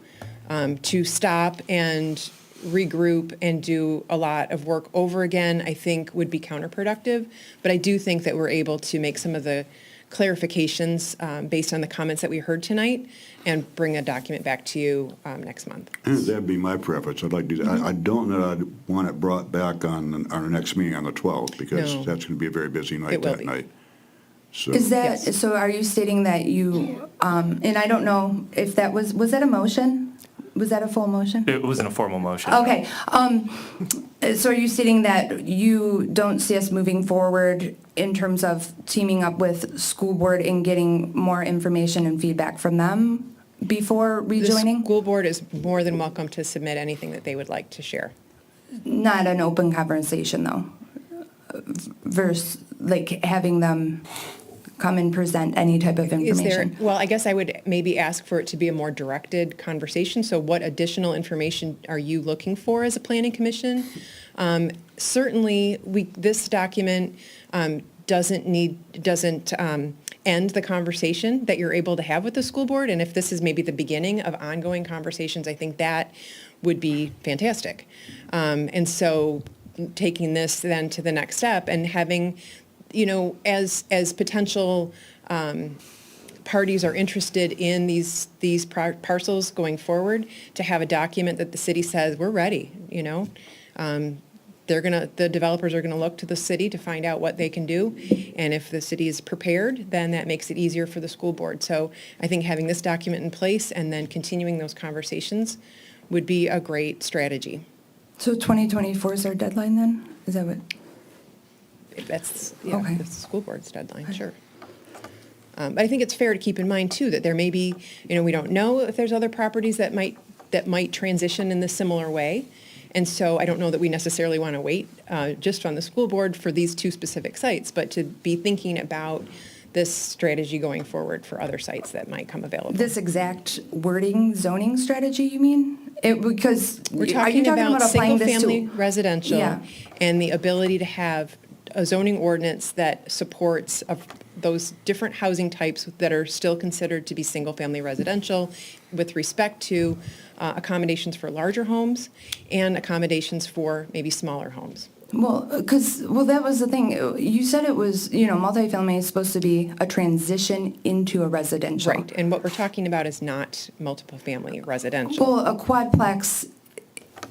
To stop and regroup and do a lot of work over again, I think would be counterproductive. But I do think that we're able to make some of the clarifications based on the comments that we heard tonight and bring a document back to you next month. That'd be my preference. I'd like to do that. I don't know that I'd want it brought back on our next meeting on the 12th, because No. that's going to be a very busy night It will that be. night. So, Is that, Yes. so are you stating that you, and I don't know if that was that a motion? Was that a full motion? It wasn't a formal motion. Okay, so are you stating that you don't see us moving forward in terms of teaming up with school board and getting more information and feedback from them before The rejoining? school board is more than welcome to submit anything that they would like to share. Not an open conversation, though, versus like having them come and present any type of Is there, information. well, I guess I would maybe ask for it to be a more directed conversation. So what additional information are you looking for as a planning commission? Certainly, this document doesn't end the conversation that you're able to have with the school board. And if this is maybe the beginning of ongoing conversations, I think that would be fantastic. And so taking this then to the next step and having, as potential parties are interested in these parcels going forward, to have a document that the city says, we're ready, the developers are gonna look to the city to find out what they can do. And if the city is prepared, then that makes it easier for the school board. So I think having this document in place and then continuing those conversations would be a great strategy. So 2024 is our deadline then? Is that what? That's Okay. the school board's deadline, sure. But I think it's fair to keep in mind too that there may be, we don't know if there's other properties that might transition in this similar way. And so I don't know that we necessarily want to wait just on the school board for these two specific sites, but to be thinking about this strategy going forward for other sites that might come available. This exact wording, zoning strategy, you mean? Because We're are you talking about applying this single-family to? residential Yeah. and the ability to have a zoning ordinance that supports those different housing types that are still considered to be single-family residential with respect to accommodations for larger homes and accommodations for maybe smaller homes. Well, that was the thing. You said it was, multifamily is supposed to be a transition into a residential. Right, and what we're talking about is not multiple family residential. Well, a quadplex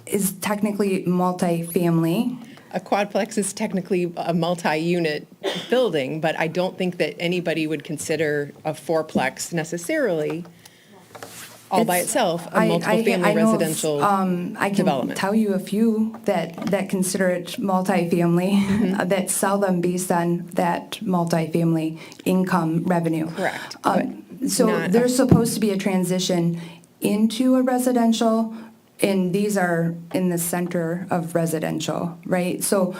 is technically multifamily. A quadplex is technically a multi-unit building, but I don't think that anybody would consider a fourplex necessarily all by itself a multiple-family residential I can development. tell you a few that consider it multifamily, that sell them based on that multifamily income revenue. Correct. So not there's supposed to be a transition into a residential, and these are in the center of residential, right? So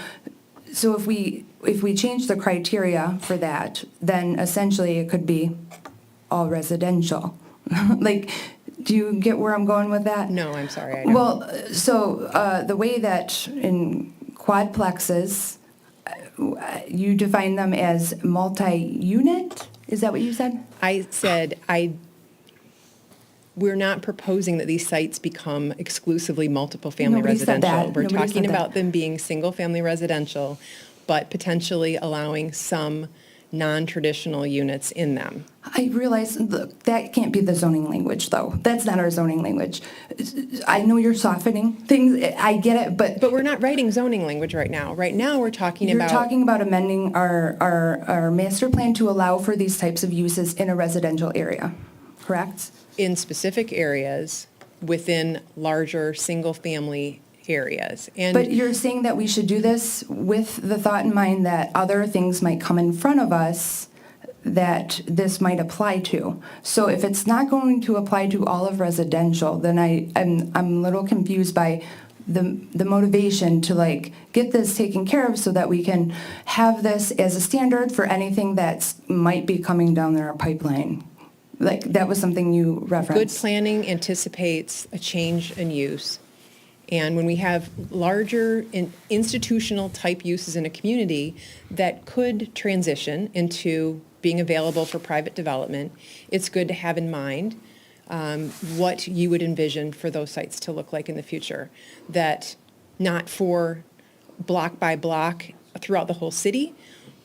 if we change the criteria for that, then essentially it could be all residential. Like, do you get where I'm going with that? No, I'm sorry, I don't. Well, so the way that in quadplexes, you define them as multi-unit? Is that what you said? I said we're not proposing that these sites become exclusively multiple-family Nobody said residential. that. We're Nobody talking said that. about them being single-family residential, but potentially allowing some non-traditional units in them. I realize, look, that can't be the zoning language, though. That's not our zoning language. I know you're softening things, I get it, but But we're not writing zoning language right now. Right now, we're talking you're about. talking about amending our master plan to allow for these types of uses in a residential area, correct? In specific areas within larger single-family areas. And But you're saying that we should do this with the thought in mind that other things might come in front of us that this might apply to. So if it's not going to apply to all of residential, then I'm a little confused by the motivation to like get this taken care of so that we can have this as a standard for anything that's might be coming down our pipeline. Like that was something you good referenced. planning anticipates a change in use. And when we have larger institutional type uses in a community that could transition into being available for private development, it's good to have in mind what you would envision for those sites to look like in the future. That not for block by block throughout the whole city,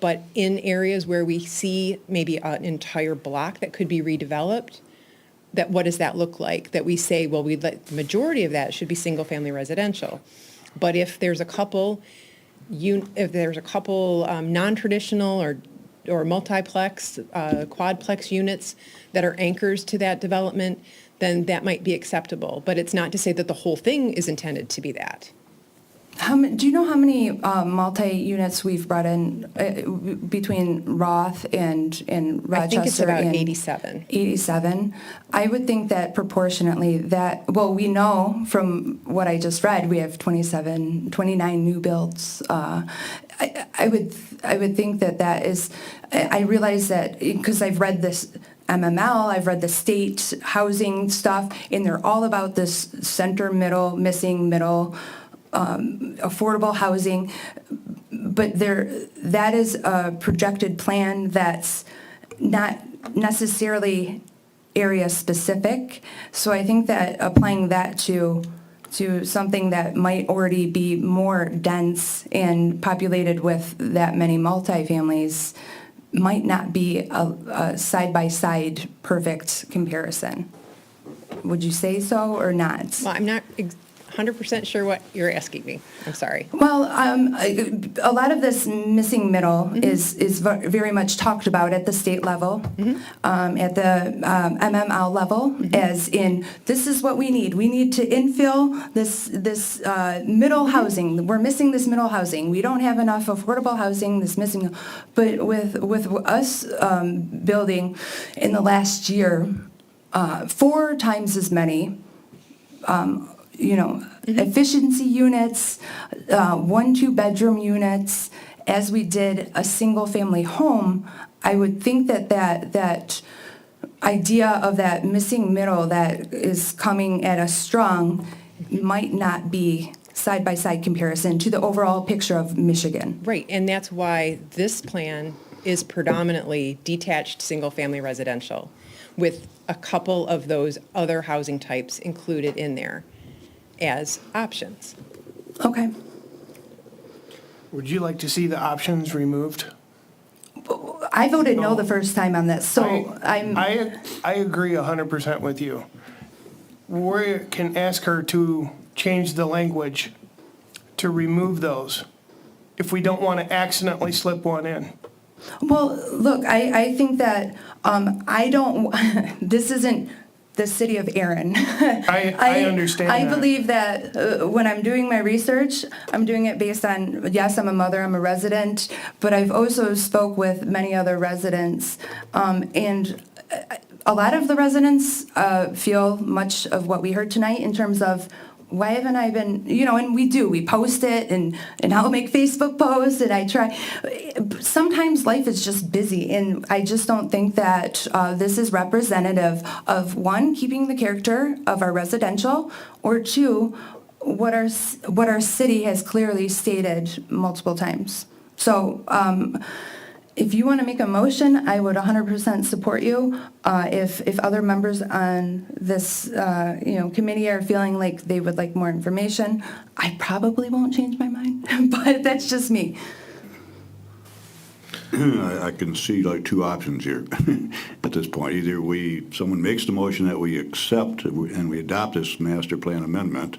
but in areas where we see maybe an entire block that could be redeveloped, that what does that look like? That we say, well, the majority of that should be single-family residential. But if there's a couple, non-traditional or multiplex, quadplex units that are anchors to that development, then that might be acceptable. But it's not to say that the whole thing is intended to be that. Do you know how many multi-units we've brought in between Roth and Rochester? I think it's about and 87. 87. I would think that proportionately we know from what I just read, we have 29 new builds. I would think that is, I realize that because I've read this MML, I've read the state housing stuff, and they're all about this missing middle, affordable housing, but that is a projected plan that's not necessarily area specific. So I think that applying that to something that might already be more dense and populated with that many multifamilies might not be a side-by-side perfect comparison. Would you say so or not? Well, I'm not 100% sure what you're asking me. I'm sorry. Well, a lot of this missing middle is very much talked about at the state level, at the MML level, as in this is what we need. We need to infill this middle housing. We're missing this middle housing. We don't have enough affordable housing. This missing, but with us building in the last year 4 times as many. Efficiency units, 1-2 bedroom units, as we did a single family home, I would think that idea of that missing middle that is coming at us strong might not be side-by-side comparison to the overall picture of Michigan. Right, and that's why this plan is predominantly detached single-family residential with a couple of those other housing types included in there as options. Okay. Would you like to see the options removed? I voted no the first time on this, so I agree 100% with you. We can ask her to change the language to remove those if we don't want to accidentally slip one in. Well, look, I think that this isn't the city of Erin. I understand I that. believe that when I'm doing my research, I'm doing it based on, yes, I'm a mother, I'm a resident, but I've also spoke with many other residents, and a lot of the residents feel much of what we heard tonight in terms of why haven't I been, and we post it, and I'll make Facebook posts, and I try. Sometimes life is just busy, and I just don't think that this is representative of, 1, keeping the character of our residential, or 2, what our city has clearly stated multiple times. So, if you want to make a motion, I would 100% support you. If other members on this committee are feeling like they would like more information, I probably won't change my mind, but that's just me. I can see like two options here at this point. Either someone makes the motion that we accept and we adopt this master plan amendment,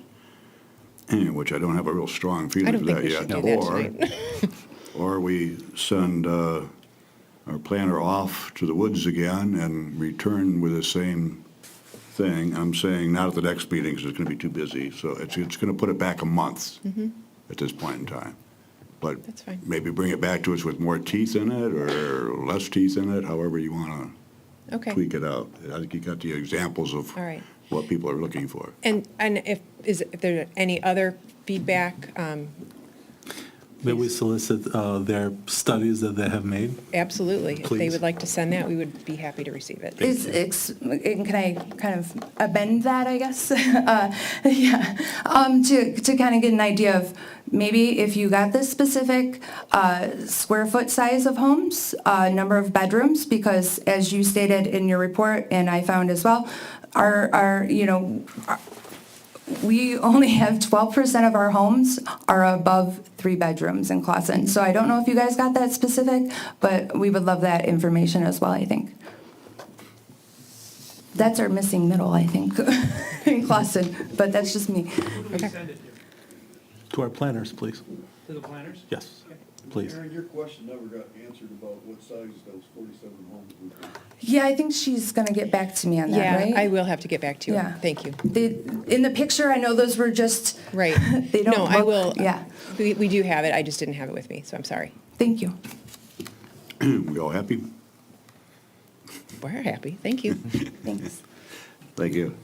which I don't have a real strong I feeling don't for think that we yet. should do that tonight. Or we send our planner off to the woods again and return with the same thing. I'm saying not at the next meeting because it's going to be too busy. So it's going to put it back a month at this point in time. But That's fine. maybe bring it back to us with more teeth in it or less teeth in it, however you want to Okay. tweak it out. I think you got the examples of All right. what people are looking for. And if there are any other feedback, May we solicit their studies that they have made? absolutely. If they Please. would like to send that, we would be happy to receive it. Can I kind of amend that, I guess? Yeah, to kind of get an idea of maybe if you got this specific square foot size of homes, number of bedrooms, because as you stated in your report, and I found as well, we only have 12% of our homes are above 3 bedrooms in Clawson. So I don't know if you guys got that specific, but we would love that information as well, I think. That's our missing middle, I think, in Clawson, but that's just me. To our planners, please. To the planners? Yes, please. Aaron, your question never got answered about what size those 47 homes would be. Yeah, I think she's going to get back to me on that, Yeah, right? I will have to get back to you. Yeah. Thank you. In the picture, I know those were just, Right. they don't No, I look- will. Yeah, We do have it. I just didn't have it with me, so I'm sorry. thank you. We all happy? We're happy. Thank you. Thanks. Thank you.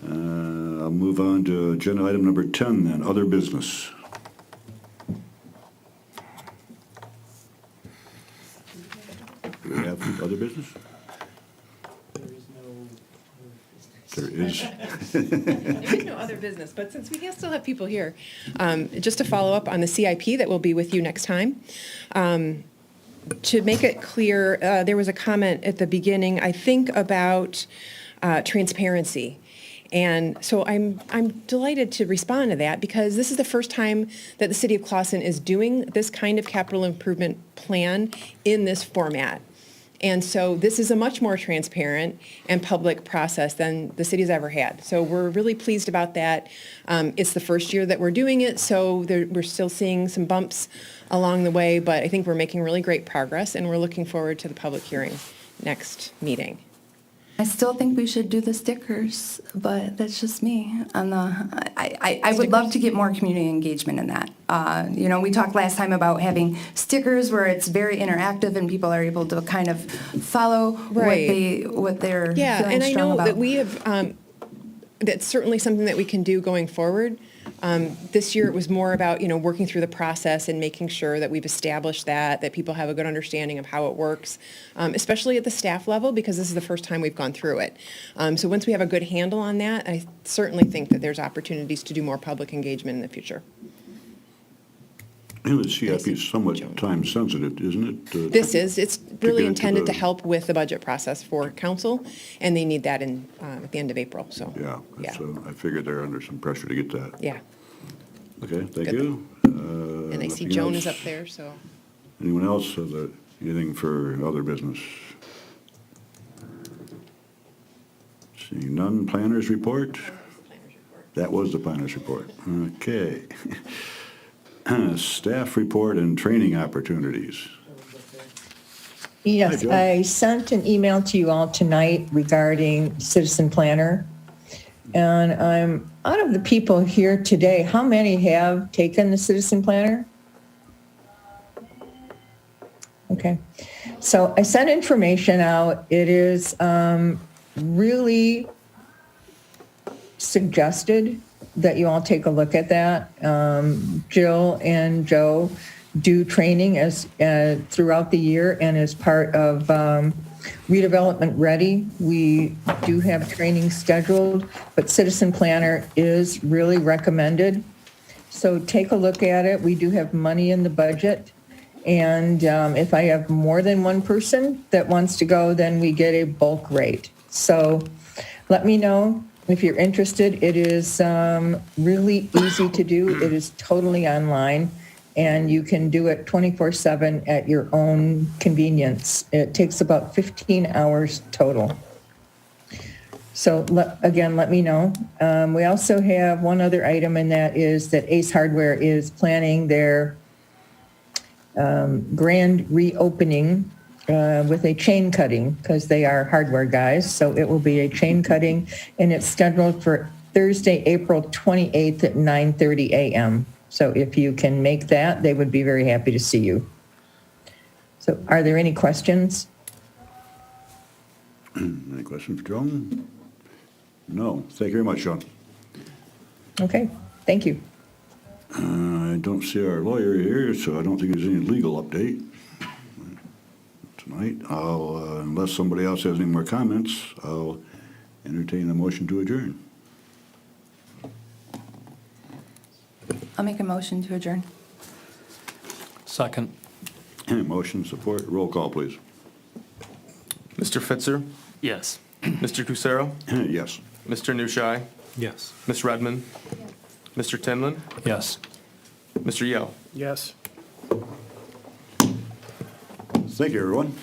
I'll move on to agenda item number 10 then, other business. Do we have other business? There is. There is no other business, but since we still have people here, just to follow up on the CIP that will be with you next time. To make it clear, there was a comment at the beginning, I think, about transparency. And so I'm delighted to respond to that because this is the first time that the city of Clawson is doing this kind of capital improvement plan in this format. And so this is a much more transparent and public process than the city's ever had. So we're really pleased about that. It's the first year that we're doing it, so we're still seeing some bumps along the way, but I think we're making really great progress, and we're looking forward to the public hearing next meeting. I still think we should do the stickers, but that's just me. I would love to get more community engagement in that. We talked last time about having stickers where it's very interactive and people are able to kind of follow Right. what they're Yeah, feeling and I strong know about. that we have, that's certainly something that we can do going forward. This year, it was more about, working through the process and making sure that we've established that people have a good understanding of how it works, especially at the staff level, because this is the first time we've gone through it. So once we have a good handle on that, I certainly think that there's opportunities to do more public engagement in the future. The CIP is somewhat time sensitive, isn't it? It's really get into intended to the- help with the budget process for council, and they need that at the end of April, so. Yeah, so I figured they're under some pressure to get that. Yeah, Okay, thank Good. you. and I see Nothing Joan else? is up there, so. Anyone else have anything for other business? Seeing none, planners report? That was the planners report. Okay. Staff report and training opportunities. Yes, Hi, Jo. I sent an email to you all tonight regarding Citizen Planner. And I'm, out of the people here today, how many have taken the Citizen Planner? Okay, so I sent information out. It is really suggested that you all take a look at that. Jill and Joe do training as throughout the year and as part of Redevelopment Ready. We do have training scheduled, but Citizen Planner is really recommended. So take a look at it. We do have money in the budget. And if I have more than one person that wants to go, then we get a bulk rate. So let me know if you're interested. It is really easy to do. It is totally online. and you can do it 24/7 at your own convenience. It takes about 15 hours total. So again, let me know. We also have one other item, and that is that Ace Hardware is planning their grand reopening with a chain cutting, because they are hardware guys. So it will be a chain cutting, and it's scheduled for Thursday, April 28th at 9:30 a.m. So if you can make that, they would be very happy to see you. So are there any questions? Any questions, Joan? No. Thank you very much, Sean. Okay, thank you. I don't see our lawyer here, so I don't think there's any legal update tonight. Unless somebody else has any more comments, I'll entertain a motion to adjourn. I'll make a motion to adjourn. Second. Motion, support, roll call, please. Mr. Fitzer? Yes. Mr. Cusero? Yes. Mr. Nushai? Yes. Ms. Redmond? Mr. Timlin? Yes. Mr. Yell? Yes. Thank you, everyone.